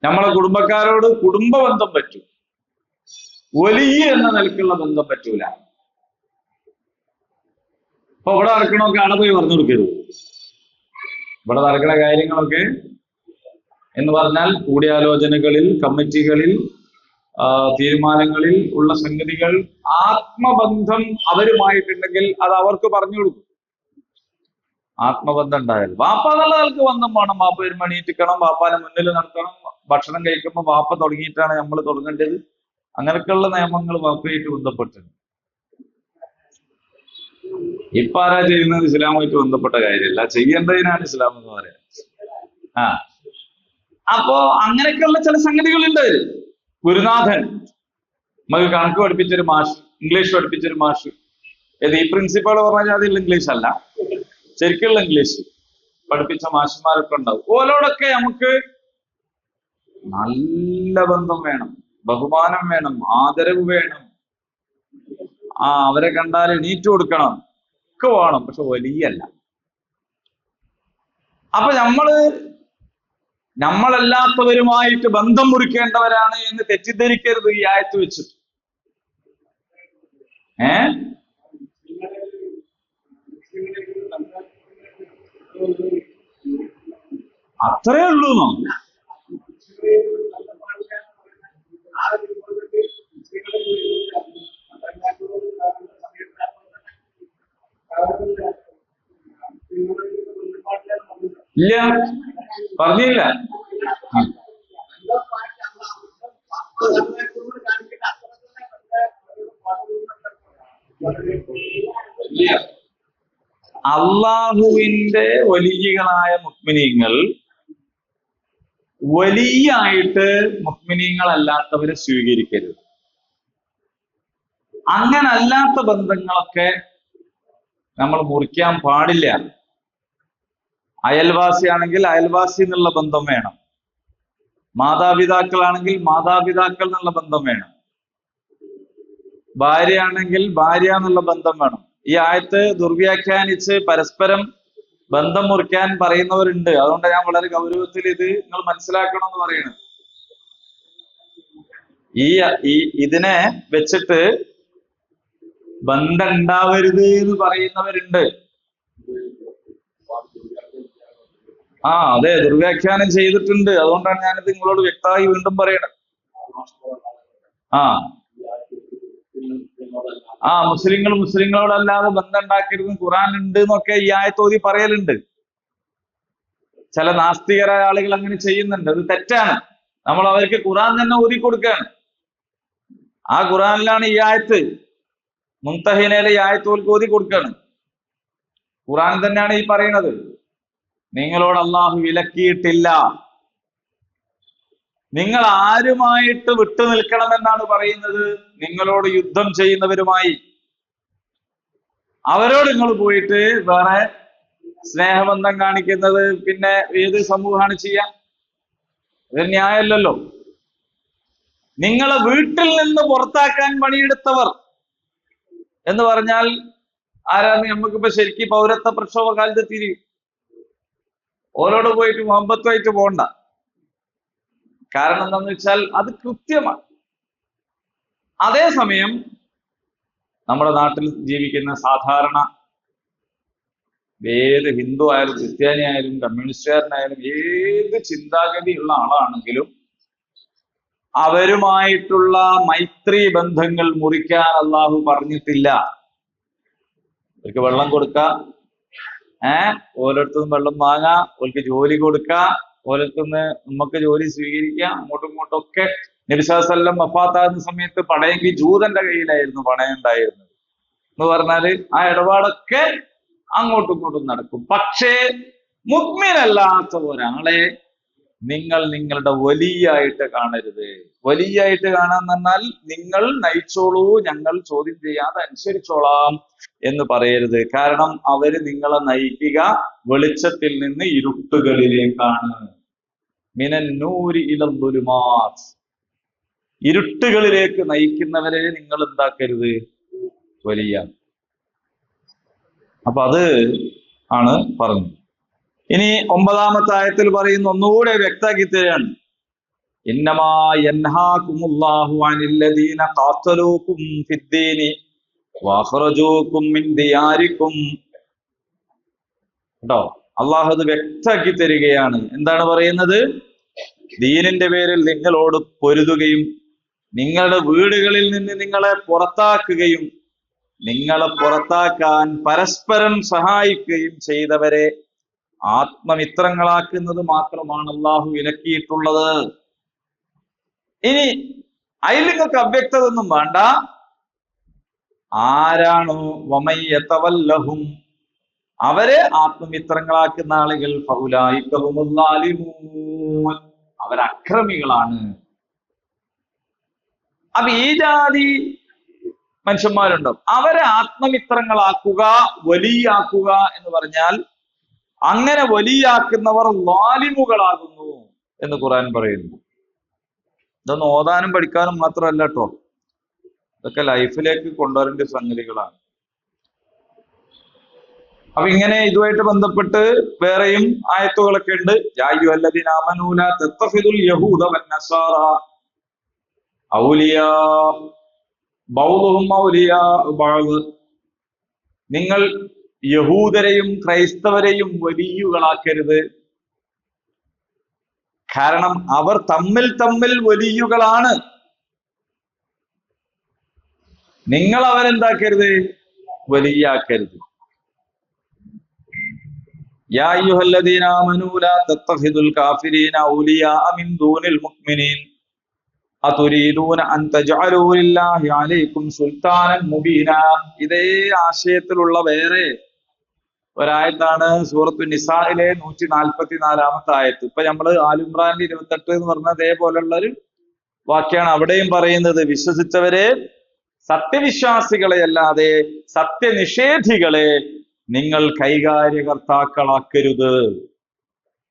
നമ്മളെ കുടുംബക്കാരോട് കുടുംബ ബന്ധം പറ്റും, വലി എന്ന നിലക്കുള്ള ബന്ധം പറ്റൂല. അപ്പൊ ഇവിടെ നടക്കണമൊക്കെ അവിടെ പോയി പറഞ്ഞു കൊടുക്കരുത്. ഇവിടെ നടക്കുന്ന കാര്യങ്ങളൊക്കെ എന്ന് പറഞ്ഞാൽ കൂടിയാലോചനകളിൽ, കമ്മിറ്റികളിൽ, തീരുമാനങ്ങളിൽ ഉള്ള സംഗതികൾ ആത്മബന്ധം അവരുമായിട്ടുണ്ടെങ്കിൽ അത് അവർക്ക് പറഞ്ഞു കൊടുക്കും. ആത്മബന്ധം ഉണ്ടായാൽ വാപ്പ എന്നുള്ള നിലക്ക് ബന്ധം വേണം. വാപ്പ ഒരു മണിയിട്ടിക്കണം, വാപ്പാനെ മുന്നിൽ നടത്തണം, ഭക്ഷണം കഴിക്കുമ്പോൾ വാപ്പ തുടങ്ങിയിട്ടാണ് നമ്മൾ തുടങ്ങേണ്ടത്. അങ്ങനെയൊക്കെയുള്ള നിയമങ്ങൾ വാപ്പയായിട്ട് ബന്ധപ്പെട്ടുണ്ട്. ഇപ്പൊ ആരാ ചെയ്യുന്നത്? ഇസ്ലാമായിട്ട് ബന്ധപ്പെട്ട കാര്യമല്ല, ചെയ്യേണ്ടതിനാണ് ഇസ്ലാം എന്ന് പറയാം. അപ്പോ അങ്ങനെയൊക്കെയുള്ള ചില സംഗതികളുണ്ട്. ഗുരുനാഥൻ നമുക്ക് കണക്ക് പഠിപ്പിച്ചൊരു മാഷ്, ഇംഗ്ലീഷ് പഠിപ്പിച്ചൊരു മാഷ്, ഈ പ്രിൻസിപ്പൾ പറഞ്ഞാൽ അതിൽ ഇംഗ്ലീഷ് അല്ല, ശരിക്കുള്ള ഇംഗ്ലീഷ് പഠിപ്പിച്ച മാഷന്മാരൊക്കെ ഉണ്ടാവും. ഓലോടൊക്കെ നമുക്ക് നല്ല ബന്ധം വേണം, ബഹുമാനം വേണം, ആദരവ് വേണം, അവരെ കണ്ടാൽ എണീറ്റ് കൊടുക്കണം, ഒക്കെ വേണം. പക്ഷെ വലിയല്ല. അപ്പൊ നമ്മളല്ലാത്തവരുമായിട്ട് ബന്ധം മുറിക്കേണ്ടവരാണ് എന്ന് തെറ്റിദ്ധരിക്കരുത് ഈ ആയത്ത് വെച്ചിട്ട്. അത്രേ ഉള്ളൂ. ഇല്ല, പറഞ്ഞില്ല. അള്ളാഹുവിന്റെ വലിയകളായ മുഅ്മിനീങ്ങൾ വലിയായിട്ട് മുഅ്മിനീങ്ങളല്ലാത്തവരെ സ്വീകരിക്കരുത്. അങ്ങനല്ലാത്ത ബന്ധങ്ങളൊക്കെ നമ്മൾ മുറിക്കാൻ പാടില്ല. അയൽവാസിയാണെങ്കിൽ അയൽവാസി എന്നുള്ള ബന്ധം വേണം. മാതാപിതാക്കളാണെങ്കിൽ മാതാപിതാക്കൾ എന്നുള്ള ബന്ധം വേണം. ഭാര്യയാണെങ്കിൽ ഭാര്യ എന്നുള്ള ബന്ധം വേണം. ഈ ആയത്ത് ദുർവ്യാഖ്യാനിച്ച് പരസ്പരം ബന്ധം മുറിക്കാൻ പറയുന്നവരുണ്ട്. അതുകൊണ്ട് ഞാൻ വളരെ ഗൗരവത്തിൽ ഇത് നിങ്ങൾ മനസ്സിലാക്കണം എന്ന് പറയുന്നത്. ഇതിനെ വെച്ചിട്ട് ബന്ധം ഉണ്ടാവരുത് എന്ന് പറയുന്നവരുണ്ട്. അതെ, ദുർവ്യാഖ്യാനം ചെയ്തിട്ടുണ്ട്. അതുകൊണ്ടാണ് ഞാനിത് നിങ്ങളോട് വ്യക്തമായി വീണ്ടും പറയണത്. മുസ്ലിങ്ങളോടല്ലാതെ ബന്ധം ഉണ്ടാക്കരുത് ഖുർആൻ ഉണ്ട് എന്നൊക്കെ ഈ ആയത്തോതി പറയലുണ്ട്. ചില നാസ്തികരായ ആളുകൾ അങ്ങനെ ചെയ്യുന്നുണ്ട്. അത് തെറ്റാണ്. നമ്മൾ അവർക്ക് ഖുർആൻ തന്നെ ഓതി കൊടുക്കുകയാണ്. ആ ഖുർആനിലാണ് ഈ ആയത്ത്, മുംതഹിനയിലെ ഈ ആയത്ത് ഓതി കൊടുക്കുകയാണ്. ഖുർആൻ തന്നെയാണ് ഈ പറയുന്നത്. നിങ്ങളോട് അള്ളാഹു വിലക്കിയിട്ടില്ല, നിങ്ങൾ ആരുമായിട്ട് വിട്ടു നിൽക്കണമെന്നാണ് പറയുന്നത്. നിങ്ങളോട് യുദ്ധം ചെയ്യുന്നവരുമായി, അവരോട് നിങ്ങൾ പോയിട്ട് വേറെ സ്നേഹബന്ധം കാണിക്കുന്നത് പിന്നെ ഏത് സമൂഹമാണ് ചെയ്യാം? അത് ന്യായമല്ലല്ലോ. നിങ്ങളെ വീട്ടിൽ നിന്ന് പുറത്താക്കാൻ പണിയെടുത്തവർ എന്ന് പറഞ്ഞാൽ ആരാന്ന് നമുക്കിപ്പോ ശരിക്കും പൗരത്വ പ്രക്ഷോഭ കാലത്ത് തിരിയും. ഓരോട് പോയിട്ട് മുഹബത്തുമായിട്ട് പോകണ്ട. കാരണം എന്താന്ന് വെച്ചാൽ അത് കൃത്യമാണ്. അതേസമയം നമ്മുടെ നാട്ടിൽ ജീവിക്കുന്ന സാധാരണ ഏത് ഹിന്ദു ആയാലും ക്രിസ്ത്യാനി ആയാലും കമ്മ്യൂണിസ്റ്റുകാരനായാലും ഏത് ചിന്താഗതിയുള്ള ആളാണെങ്കിലും അവരുമായിട്ടുള്ള മൈത്രി ബന്ധങ്ങൾ മുറിക്കാൻ അള്ളാഹു പറഞ്ഞിട്ടില്ല. അവർക്ക് വെള്ളം കൊടുക്ക, ഓരോരുത്തരും വെള്ളം വാങ്ങാ, ഓർക്ക് ജോലി കൊടുക്ക, ഓരോരുത്തന്ന് നമുക്ക് ജോലി സ്വീകരിക്കാം, അങ്ങോട്ടും ഇങ്ങോട്ടും ഒക്കെ. നബി സല്ലല്ലാഹു അലൈഹി വസല്ലം വഫാത്താകുന്ന സമയത്ത് പടയെങ്കിൽ ജൂതന്റെ കയ്യിലായിരുന്നു പണയം ഉണ്ടായിരുന്നത് എന്ന് പറഞ്ഞാല് ആ ഇടപാടൊക്കെ അങ്ങോട്ടും ഇങ്ങോട്ടും നടക്കും. പക്ഷേ മുഅ്മിനല്ലാത്ത ഒരാളെ നിങ്ങൾ നിങ്ങളുടെ വലിയായിട്ട് കാണരുത്. വലിയായിട്ട് കാണാന്ന് പറഞ്ഞാൽ നിങ്ങൾ നയിച്ചോളൂ, ഞങ്ങൾ ചോദ്യം ചെയ്യാതെ അനുസരിച്ചോളാം എന്ന് പറയരുത്. കാരണം അവര് നിങ്ങളെ നയിക്കുക വെളിച്ചത്തിൽ നിന്ന് ഇരുട്ടുകളിലേക്കാണ്. മിനന്നൂരി ഇലൽ ദുലുമാത്ത്, ഇരുട്ടുകളിലേക്ക് നയിക്കുന്നവരെ നിങ്ങൾ എന്താക്കരുത്, വലിയ. അപ്പൊ അത് ആണ് പറഞ്ഞത്. ഇനി 9-ാമത്തെ ആയത്തിൽ പറയുന്ന ഒന്നുകൂടെ വ്യക്തമാക്കി തരാണ്. ഇന്നമാ യൻഹാകുമുല്ലാഹു അനില്ലദീന ഖാതലൂകും ഫിദ്ദീനി വഅഖ്റജൂകും മിൻ ദിയാരികും. കേട്ടോ, അള്ളാഹു അത് വ്യക്തമാക്കി തരികയാണ്. എന്താണ് പറയുന്നത്? ദീനിന്റെ പേരിൽ നിങ്ങളോട് പൊരുതുകയും നിങ്ങളുടെ വീടുകളിൽ നിന്ന് നിങ്ങളെ പുറത്താക്കുകയും നിങ്ങളെ പുറത്താക്കാൻ പരസ്പരം സഹായിക്കുകയും ചെയ്തവരെ ആത്മമിത്രങ്ങളാക്കുന്നത് മാത്രമാണ് അള്ളാഹു വിലക്കിയിട്ടുള്ളത്. ഇനി അതിൽ നിങ്ങൾക്ക് അവ്യക്തത ഒന്നും വേണ്ട. ആരാണോ വമയ്യതവല്ലഹും, അവരെ ആത്മമിത്രങ്ങളാക്കുന്ന ആളുകൾ ഫൗലായിക ഹുമുൽ ളാലിമൂൻ, അവരക്രമികളാണ്. അപ്പൊ ഈ ജാതി മനുഷ്യന്മാരുണ്ടാവും. അവരെ ആത്മമിത്രങ്ങളാക്കുക, വലിയാക്കുക എന്ന് പറഞ്ഞാൽ അങ്ങനെ വലിയാക്കുന്നവർ ളാലിമുകളാകുന്നു എന്ന് ഖുർആൻ പറയുന്നു. ഇതൊന്നും ഓതാനും പഠിക്കാനും മാത്രമല്ല കേട്ടോ, ഇതൊക്കെ ലൈഫിലേക്ക് കൊണ്ടുവരേണ്ട സംഗതികളാണ്. അപ്പൊ ഇങ്ങനെ ഇതുമായിട്ട് ബന്ധപ്പെട്ട് വേറെയും ആയത്തുകളൊക്കെ ഉണ്ട്. യാ അയ്യുഹല്ലദീന ആമനൂ ലാ തത്തഖിദുൽ യഹൂദ വന്നസാറ ഔലിയാ ബൗദുഹും ഔലിയാ ബഅദ്, നിങ്ങൾ യഹൂദരെയും ക്രൈസ്തവരെയും വലിയുകളാക്കരുത്. കാരണം അവർ തമ്മിൽ വലിയുകളാണ്. നിങ്ങൾ അവരെന്താക്കരുത്, വലിയാക്കരുത്. യാ അയ്യുഹല്ലദീന ആമനൂ ലാ തത്തഖിദുൽ കാഫിരീന ഔലിയാ മിൻ ദൂനിൽ മുഅ്മിനീൻ അതുരീദൂന അൻ തജ്അലൂ ലില്ലാഹി അലൈക്കും സുൽത്താനൻ മുബീന. ഇതേ ആശയത്തിലുള്ള വേറെ ഒരായത്താണ് സൂറത്തു നിസായിലെ 144-ാമത്തെ ആയത്ത്. ഇപ്പൊ നമ്മള് ആലിമ്രാനിൽ 28 എന്ന് പറഞ്ഞ അതേപോലുള്ള ഒരു വാക്യാണ് അവിടെയും പറയുന്നത്. വിശ്വസിച്ചവരെ, സത്യവിശ്വാസികളെ അല്ലാതെ സത്യനിഷേധികളെ നിങ്ങൾ കൈകാര്യകർത്താക്കളാക്കരുത്.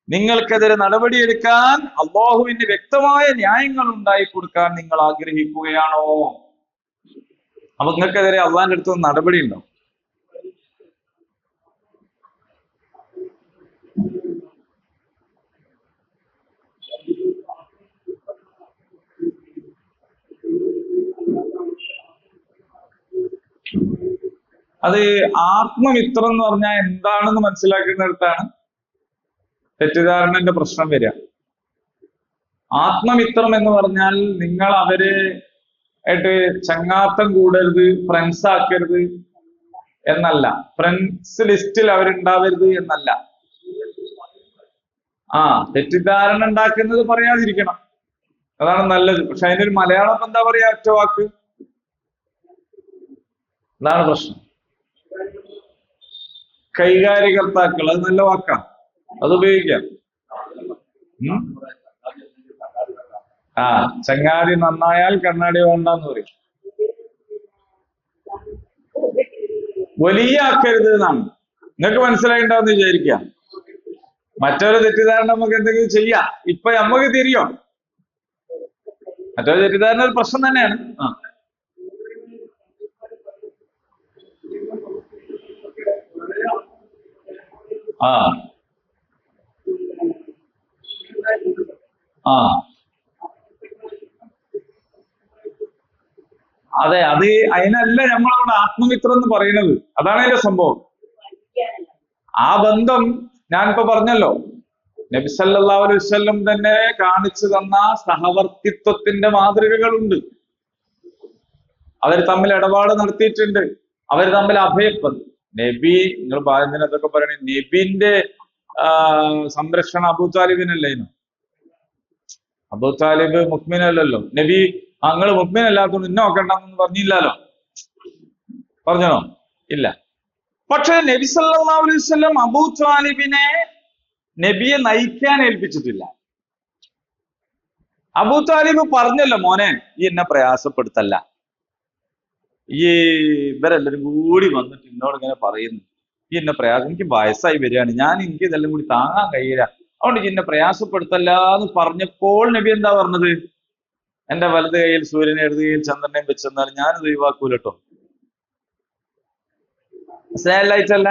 നിങ്ങൾക്കെതിരെ നടപടിയെടുക്കാൻ അള്ളാഹുവിന്റെ വ്യക്തമായ ന്യായങ്ങൾ ഉണ്ടായി കൊടുക്കാൻ നിങ്ങൾ ആഗ്രഹിക്കുകയാണോ? അപ്പൊ നിങ്ങൾക്കെതിരെ അള്ളാഹിന്റെ അടുത്ത് നടപടി ഉണ്ടോ? അത് ആത്മമിത്രം എന്ന് പറഞ്ഞാൽ എന്താണെന്ന് മനസ്സിലാക്കുന്നിടത്താണ് തെറ്റിദ്ധാരണന്റെ പ്രശ്നം വരിക. ആത്മമിത്രം എന്ന് പറഞ്ഞാൽ നിങ്ങൾ അവര് ആയിട്ട് ചങ്ങാത്തം കൂടരുത്, ഫ്രണ്ട്സ് ആക്കരുത് എന്നല്ല. ഫ്രണ്ട്സ് ലിസ്റ്റിൽ അവരുണ്ടാവരുത് എന്നല്ല. തെറ്റിദ്ധാരണ ഉണ്ടാക്കുന്നത് പറയാതിരിക്കണം, അതാണ് നല്ലത്. പക്ഷെ അതിനൊരു മലയാളം എന്താ പറയാ, ഒറ്റ വാക്ക്. അതാണ് പ്രശ്നം. കൈകാര്യകർത്താക്കൾ, അത് നല്ല വാക്കാണ്, അത് ഉപയോഗിക്കാം. ചങ്ങാതി നന്നായാൽ കണ്ണാടി വേണ്ടെന്ന് പറയും. വലിയ ആക്കരുത് എന്നാണ്. നിങ്ങൾക്ക് മനസ്സിലായിണ്ടാന്ന് വിചാരിക്കാം. മറ്റൊരു തെറ്റിദ്ധാരണ നമുക്ക് എന്തെങ്കിലും ചെയ്യാം, ഇപ്പൊ നമുക്ക് തിരിയോ. മറ്റൊരു തെറ്റിദ്ധാരണ ഒരു പ്രശ്നം തന്നെയാണ്. അതെ, അത് അതിനല്ല നമ്മളവിടെ ആത്മമിത്രം എന്ന് പറയുന്നത്. അതാണ് അതിന്റെ സംഭവം. ആ ബന്ധം ഞാനിപ്പോ പറഞ്ഞല്ലോ, നബി സല്ലല്ലാഹു അലൈഹി വസല്ലം തന്നെ കാണിച്ചു തന്ന സഹവർത്തിത്വത്തിന്റെ മാതൃകകളുണ്ട്. അവർ തമ്മിൽ ഇടപാട് നടത്തിയിട്ടുണ്ട്, അവർ തമ്മിൽ അഭയപ്പെടും. നബി, നിങ്ങൾ എന്തിനൊക്കെ പറയണേ, നബിന്റെ സംരക്ഷണം അബൂ താലിബിനല്ലേനു. അബൂ താലിബ് മുഅ്മിനല്ലല്ലോ. നബി നിങ്ങൾ മുഅ്മിനല്ലാത്തതുകൊണ്ട് ഇന്നെ നോക്കണ്ടെന്ന് പറഞ്ഞില്ലല്ലോ. പറഞ്ഞോ? ഇല്ല. പക്ഷെ നബി സല്ലല്ലാഹു അലൈഹി വസല്ലം അബൂ താലിബിനെ നബിയെ നയിക്കാൻ ഏൽപ്പിച്ചിട്ടില്ല. അബൂ താലിബ് പറഞ്ഞല്ലോ, മോനെ ഈ എന്നെ പ്രയാസപ്പെടുത്തല്ല. ഈ ഇവരെല്ലാരും കൂടി വന്നിട്ട് എന്നോട് ഇങ്ങനെ പറയുന്നു, ഈ എന്നെ പ്രയാസം, എനിക്ക് വയസ്സായി വരികയാണ്, എനിക്ക് ഇതെല്ലാം കൂടി താങ്ങാൻ കഴിയില്ല, അതുകൊണ്ട് എന്നെ പ്രയാസപ്പെടുത്തല്ല എന്ന് പറഞ്ഞപ്പോൾ നബി എന്താ പറഞ്ഞത്? എന്റെ വലത് കൈയിൽ സൂര്യനെ ഇടത് കൈയിൽ ചന്ദ്രനെയും വെച്ചെന്നാൽ ഞാനിത് ഒഴിവാക്കൂലട്ടോ. സ്നേഹമില്ലായിട്ടല്ല,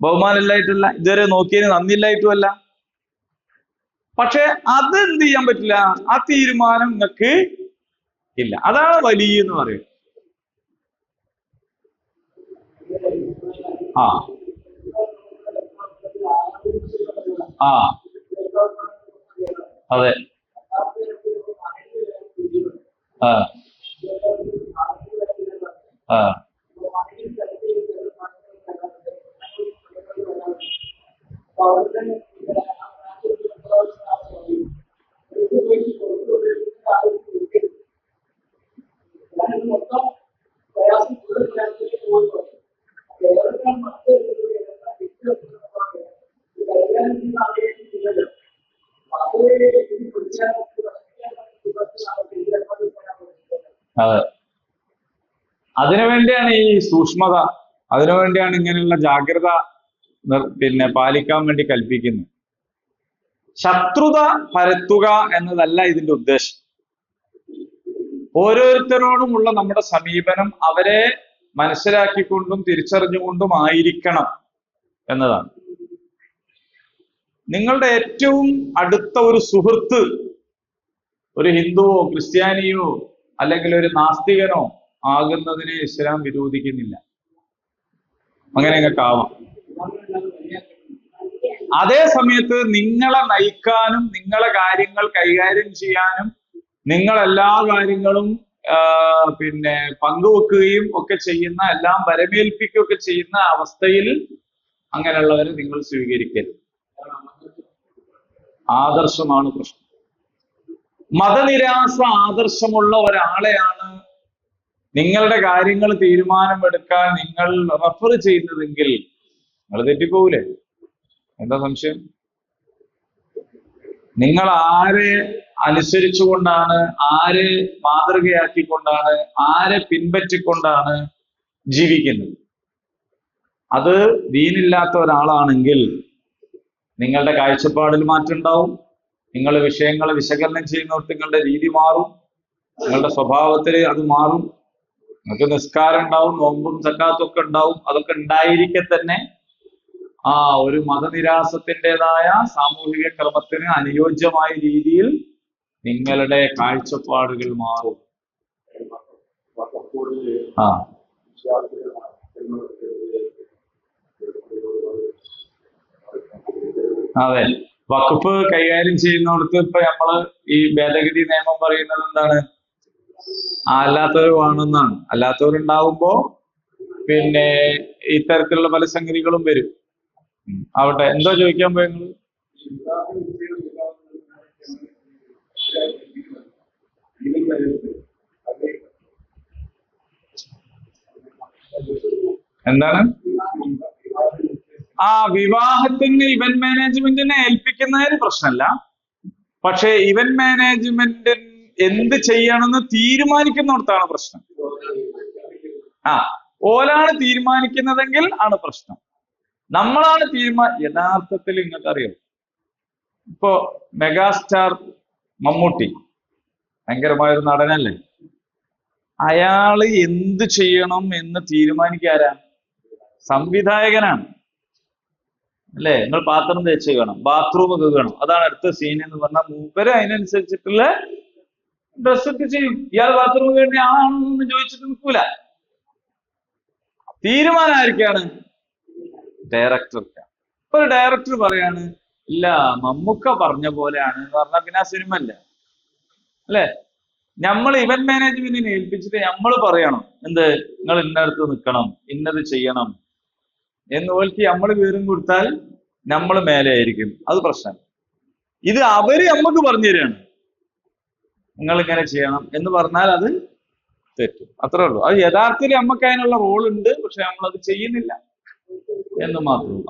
ബഹുമാനമില്ലായിട്ടല്ല, ഇതുവരെ നോക്കിയതിന് നന്ദിയില്ലായിട്ടുമല്ല. പക്ഷെ അത് എന്ത് ചെയ്യാൻ പറ്റില്ല, ആ തീരുമാനം നിങ്ങൾക്ക് ഇല്ല. അതാണ് വലിയ എന്ന് പറയുന്നത്. അതെ. അതെ, അതിനുവേണ്ടിയാണ് ഈ സൂക്ഷ്മത, അതിനുവേണ്ടിയാണ് ഇങ്ങനെയുള്ള ജാഗ്രത പാലിക്കാൻ വേണ്ടി കൽപ്പിക്കുന്നത്. ശത്രുത പരത്തുക എന്നതല്ല ഇതിന്റെ ഉദ്ദേശം. ഓരോരുത്തരോടുമുള്ള നമ്മുടെ സമീപനം അവരെ മനസ്സിലാക്കിക്കൊണ്ടും തിരിച്ചറിഞ്ഞുകൊണ്ടും ആയിരിക്കണം എന്നതാണ്. നിങ്ങളുടെ ഏറ്റവും അടുത്ത ഒരു സുഹൃത്ത് ഒരു ഹിന്ദുവോ ക്രിസ്ത്യാനിയോ അല്ലെങ്കിൽ ഒരു നാസ്തികനോ ആകുന്നതിനെ ഇസ്ലാം വിരോധിക്കുന്നില്ല. അങ്ങനെ നിങ്ങൾക്ക് ആവാം. അതേ സമയത്ത് നിങ്ങളെ നയിക്കാനും നിങ്ങളെ കാര്യങ്ങൾ കൈകാര്യം ചെയ്യാനും നിങ്ങളെല്ലാ കാര്യങ്ങളും പങ്കുവെക്കുകയും ഒക്കെ ചെയ്യുന്ന, എല്ലാം വരമേൽപ്പിക്കുകയൊക്കെ ചെയ്യുന്ന അവസ്ഥയിൽ അങ്ങനെയുള്ളവരെ നിങ്ങൾ സ്വീകരിക്കരുത്. ആദർശമാണ് പ്രശ്നം. മതനിരാസ ആദർശമുള്ള ഒരാളെയാണ് നിങ്ങളുടെ കാര്യങ്ങൾ തീരുമാനമെടുക്കാൻ നിങ്ങൾ റെഫർ ചെയ്യുന്നതെങ്കിൽ നിങ്ങൾ തെറ്റിപ്പോകൂലേ? എന്താ സംശയം? നിങ്ങൾ ആരെ അനുസരിച്ചുകൊണ്ടാണ്, ആരെ മാതൃകയാക്കിക്കൊണ്ടാണ്, ആരെ പിൻപറ്റിക്കൊണ്ടാണ് ജീവിക്കുന്നത്? അത് ദീനില്ലാത്ത ഒരാളാണെങ്കിൽ നിങ്ങളുടെ കാഴ്ചപ്പാടിൽ മാറ്റം ഉണ്ടാവും. നിങ്ങൾ വിഷയങ്ങളെ വിശകലനം ചെയ്യുന്നവർക്ക് നിങ്ങളുടെ രീതി മാറും, നിങ്ങളുടെ സ്വഭാവത്തിൽ അത് മാറും. നിങ്ങൾക്ക് നിസ്കാരം ഉണ്ടാവും, നോമ്പും സക്കാത്തും ഒക്കെ ഉണ്ടാവും. അതൊക്കെ ഉണ്ടായിരിക്കെ തന്നെ ഒരു മതനിരാസത്തിൻ്റെതായ സാമൂഹിക ക്രമത്തിന് അനുയോജ്യമായ രീതിയിൽ നിങ്ങളുടെ കാഴ്ചപ്പാടുകൾ മാറും. അതെ, വഖഫ് കൈകാര്യം ചെയ്യുന്നിടത്ത് ഇപ്പൊ നമ്മള് ഈ ഭേദഗതി നിയമം പറയുന്നത് എന്താണ്? അല്ലാത്തവർ വേണമെന്നാണ്. അല്ലാത്തവരുണ്ടാവുമ്പോ പിന്നെ ഇത്തരത്തിലുള്ള പല സംഗതികളും വരും. ആവട്ടെ, എന്തോ ചോദിക്കാൻ പോയി നിങ്ങള്? എന്താണ്? വിവാഹത്തിന് ഇവന്റ് മാനേജ്മെന്റിനെ ഏൽപ്പിക്കുന്നതിന് പ്രശ്നമല്ല. പക്ഷെ ഇവന്റ് മാനേജ്മെന്റ് എന്ത് ചെയ്യണമെന്ന് തീരുമാനിക്കുന്നിടത്താണ് പ്രശ്നം. ഓലാണ് തീരുമാനിക്കുന്നതെങ്കിൽ ആണ് പ്രശ്നം. നമ്മളാണ് യഥാർത്ഥത്തിൽ നിങ്ങൾക്കറിയാം, ഇപ്പോ മെഗാസ്റ്റാർ മമ്മൂട്ടി ഭയങ്കരമായൊരു നടനല്ലേ? അയാള് എന്ത് ചെയ്യണം എന്ന് തീരുമാനിക്കാരാ? സംവിധായകനാണ് അല്ലേ? നിങ്ങൾ പാത്രം തേച്ച് കാണണം, ബാത്റൂം ഒക്കെ കാണണം, അതാണ് അടുത്ത സീൻ എന്ന് പറഞ്ഞാൽ മൂപ്പര് അതിനനുസരിച്ചിട്ടുള്ള ഡ്രസ് ഒക്കെ ചെയ്യും. ഇയാൾ ബാത്റൂം വേണ്ടി ആണെന്ന് ചോദിച്ചിട്ട് നിൽക്കൂല. തീരുമാനം ആയിരിക്കാണ്? ഡയറക്ടർക്കാണ്. ഇപ്പൊ ഒരു ഡയറക്ടർ പറയാണ് ഇല്ല മമ്മൂക്ക പറഞ്ഞ പോലെയാണ് എന്ന് പറഞ്ഞാൽ പിന്നെ ആ സിനിമ അല്ല അല്ലേ? നമ്മൾ ഇവന്റ് മാനേജ്മെന്റിനെ ഏൽപ്പിച്ചിട്ട് നമ്മൾ പറയണം എന്ത്, നിങ്ങൾ ഇന്നടത്ത് നിൽക്കണം, ഇന്നത് ചെയ്യണം എന്ന് ഓൽക്ക് നമ്മൾ വിവരം കൊടുത്താൽ നമ്മൾ മേലെ ആയിരിക്കും. അത് പ്രശ്നം. ഇത് അവര് നമുക്ക് പറഞ്ഞു തരികയാണ്, നിങ്ങൾ ഇങ്ങനെ ചെയ്യണം എന്ന് പറഞ്ഞാൽ അത് തെറ്റും. അത്രേ ഉള്ളൂ. അത് യഥാർത്ഥത്തിൽ നമുക്ക് അതിനുള്ള റോൾ ഉണ്ട്, പക്ഷെ നമ്മളത് ചെയ്യുന്നില്ല എന്ന് മാത്രം.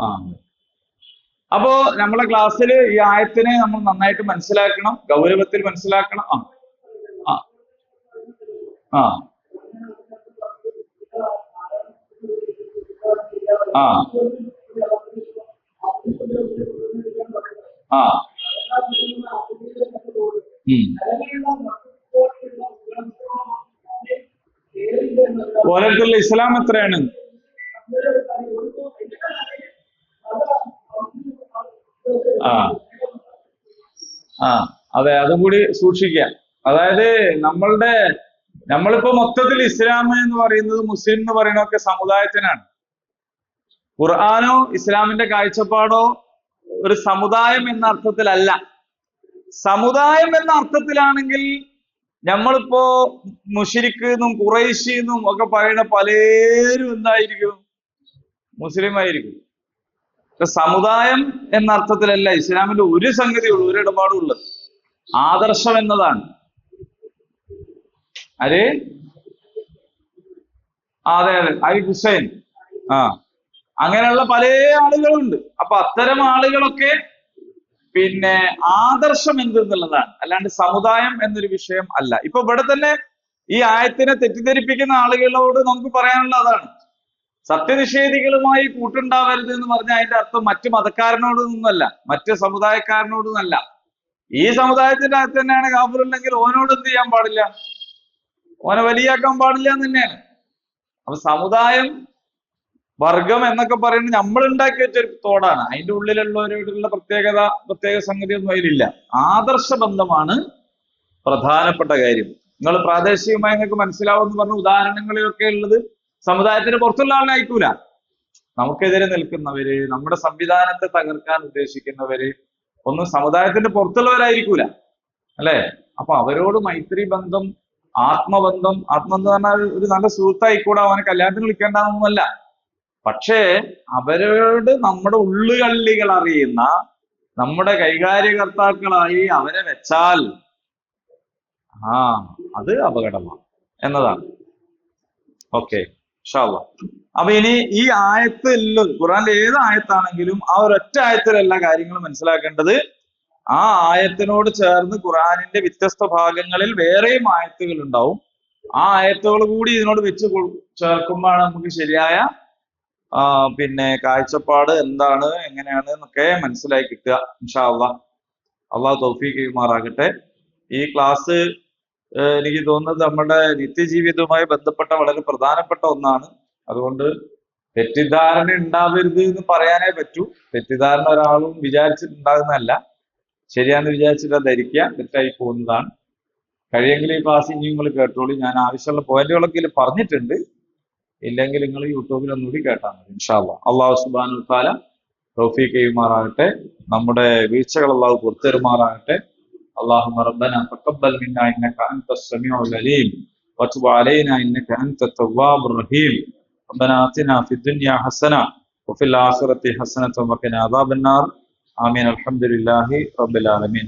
അപ്പോ നമ്മളെ ക്ലാസ്സിൽ ഈ ആയത്തിനെ നമ്മൾ നന്നായിട്ട് മനസ്സിലാക്കണം, ഗൗരവത്തിൽ മനസ്സിലാക്കണം. ഓരോരുത്തരുടെ ഇസ്ലാം എത്രയാണ്? അതെ, അതും കൂടി സൂക്ഷിക്കുക. അതായത് നമ്മളിപ്പോ മൊത്തത്തിൽ ഇസ്ലാം എന്ന് പറയുന്നത്, മുസ്ലിം എന്ന് പറയുന്നതൊക്കെ സമുദായത്തിനാണ്. ഖുർആനോ ഇസ്ലാമിന്റെ കാഴ്ചപ്പാടോ ഒരു സമുദായം എന്ന അർത്ഥത്തിലല്ല. സമുദായം എന്ന അർത്ഥത്തിലാണെങ്കിൽ നമ്മളിപ്പോ മുശ്രിക്ക് എന്നും ഖുറൈശി എന്നും ഒക്കെ പറയുന്ന പലരും എന്തായിരിക്കും? മുസ്ലിം ആയിരിക്കും. സമുദായം എന്ന അർത്ഥത്തിലല്ല ഇസ്ലാമിന്റെ ഒരു സംഗതിയുള്ളൂ, ഒരു ഇടപാടും ഉള്ളത്. ആദർശം എന്നതാണ്. അതെ അതെ അരി ഹുസൈൻ, അങ്ങനെയുള്ള പല ആളുകളുണ്ട്. അപ്പൊ അത്തരം ആളുകളൊക്കെ പിന്നെ ആദർശം എന്തെന്നുള്ളതാണ്, അല്ലാണ്ട് സമുദായം എന്നൊരു വിഷയം അല്ല. ഇപ്പൊ ഇവിടെ തന്നെ ഈ ആയത്തിനെ തെറ്റിദ്ധരിപ്പിക്കുന്ന ആളുകളോട് നമുക്ക് പറയാനുള്ള അതാണ്, സത്യനിഷേധികളുമായി കൂട്ടുണ്ടാവരുത് എന്ന് പറഞ്ഞാൽ അതിന്റെ അർത്ഥം മറ്റു മതക്കാരനോടൊന്നുമല്ല, മറ്റ് സമുദായക്കാരനോടൊന്നല്ല. ഈ സമുദായത്തിന്റെ അകത്ത് തന്നെയാണ് കാഫിറുണ്ടെങ്കിൽ ഓനോട് എന്ത് ചെയ്യാൻ പാടില്ല? ഓനെ വലിയാക്കാൻ പാടില്ല എന്ന് തന്നെയാണ്. അപ്പൊ സമുദായം, വർഗം എന്നൊക്കെ പറയുന്നത് നമ്മൾ ഉണ്ടാക്കി വെച്ചൊരു തോടാണ്. അതിന്റെ ഉള്ളിലുള്ളവരോടുള്ള പ്രത്യേക സംഗതിയൊന്നും അതിലില്ല. ആദർശ ബന്ധമാണ് പ്രധാനപ്പെട്ട കാര്യം. നിങ്ങൾ പ്രാദേശികമായി നിങ്ങൾക്ക് മനസ്സിലാവുമെന്ന് പറഞ്ഞ ഉദാഹരണങ്ങളിലൊക്കെ ഉള്ളത് സമുദായത്തിന് പുറത്തുള്ള ആളെ അയക്കൂല. നമുക്കെതിരെ നിൽക്കുന്നവര്, നമ്മുടെ സംവിധാനത്തെ തകർക്കാൻ ഉദ്ദേശിക്കുന്നവര് ഒന്നും സമുദായത്തിന്റെ പുറത്തുള്ളവരായിരിക്കൂല അല്ലെ? അപ്പൊ അവരോട് മൈത്രി ബന്ധം, ആത്മബന്ധം എന്ന് പറഞ്ഞാൽ ഒരു നല്ല സുഹൃത്തായിക്കൂടെ, അവനെ കല്യാണത്തിന് വിളിക്കേണ്ടെന്നൊന്നുമല്ല. പക്ഷേ അവരോട് നമ്മുടെ ഉള്ളുകള്ളികൾ അറിയുന്ന നമ്മുടെ കൈകാര്യകർത്താക്കളായി അവരെ വെച്ചാൽ അത് അപകടമാണ് എന്നതാണ്. ഓക്കെ, ഇൻഷാ അല്ലാഹ്. അപ്പൊ ഇനി ഈ ആയത്തിൽ, ഖുർആനിലെ ഏത് ആയത്താണെങ്കിലും ആ ഒരൊറ്റ ആയത്തിലല്ല കാര്യങ്ങൾ മനസ്സിലാക്കേണ്ടത്. ആ ആയത്തിനോട് ചേർന്ന് ഖുർആനിന്റെ വ്യത്യസ്ത ഭാഗങ്ങളിൽ വേറെയും ആയത്തുകൾ ഉണ്ടാവും. ആ ആയത്തുകൾ കൂടി ഇതിനോട് വെച്ച് ചേർക്കുമ്പോഴാണ് നമുക്ക് ശരിയായ പിന്നെ കാഴ്ചപ്പാട് എന്താണ്, എങ്ങനെയാണ് എന്നൊക്കെ മനസ്സിലാക്കി കിട്ടുക. ഇൻഷാ അല്ലാഹ്. അള്ളാഹു തൗഫീഖ് ചെയ്യുമാറാകട്ടെ. ഈ ക്ലാസ് എനിക്ക് തോന്നുന്നത് നമ്മുടെ നിത്യജീവിതവുമായി ബന്ധപ്പെട്ട വളരെ പ്രധാനപ്പെട്ട ഒന്നാണ്. അതുകൊണ്ട് തെറ്റിദ്ധാരണ ഉണ്ടാവരുത് എന്ന് പറയാനേ പറ്റൂ. തെറ്റിദ്ധാരണ ഒരാളും വിചാരിച്ചിട്ടുണ്ടാകുന്നതല്ല. ശരിയാന്ന് വിചാരിച്ചിട്ട് ധരിക്കുക, തെറ്റായി പോകുന്നതാണ്. കഴിയെങ്കിൽ ഈ ക്ലാസ് ഇനി നിങ്ങൾ കേട്ടോളൂ. ഞാൻ ആവശ്യമുള്ള പോയിന്റുകളൊക്കെ ഇതിൽ പറഞ്ഞിട്ടുണ്ട്. ഇല്ലെങ്കിൽ നിങ്ങൾ യൂട്യൂബിൽ ഒന്നുകൂടി കേട്ടാൽ മതി. ഇൻഷാ അല്ലാഹ്. അള്ളാഹു സുബ്ഹാനഹു വ തആല തൗഫീഖ് ചെയ്യുമാറാകട്ടെ. നമ്മുടെ വീഴ്ചകൾ അള്ളാഹു പുറത്തെരുമാറാകട്ടെ. اللهم ربنا تقبل منا انك انت السميع العليم وتب علينا انك انت التواب الرحيم. ربنا آتنا في الدنيا حسنه وفي الاخره حسنه وقنا عذاب النار. آمين. الحمد لله رب العالمين.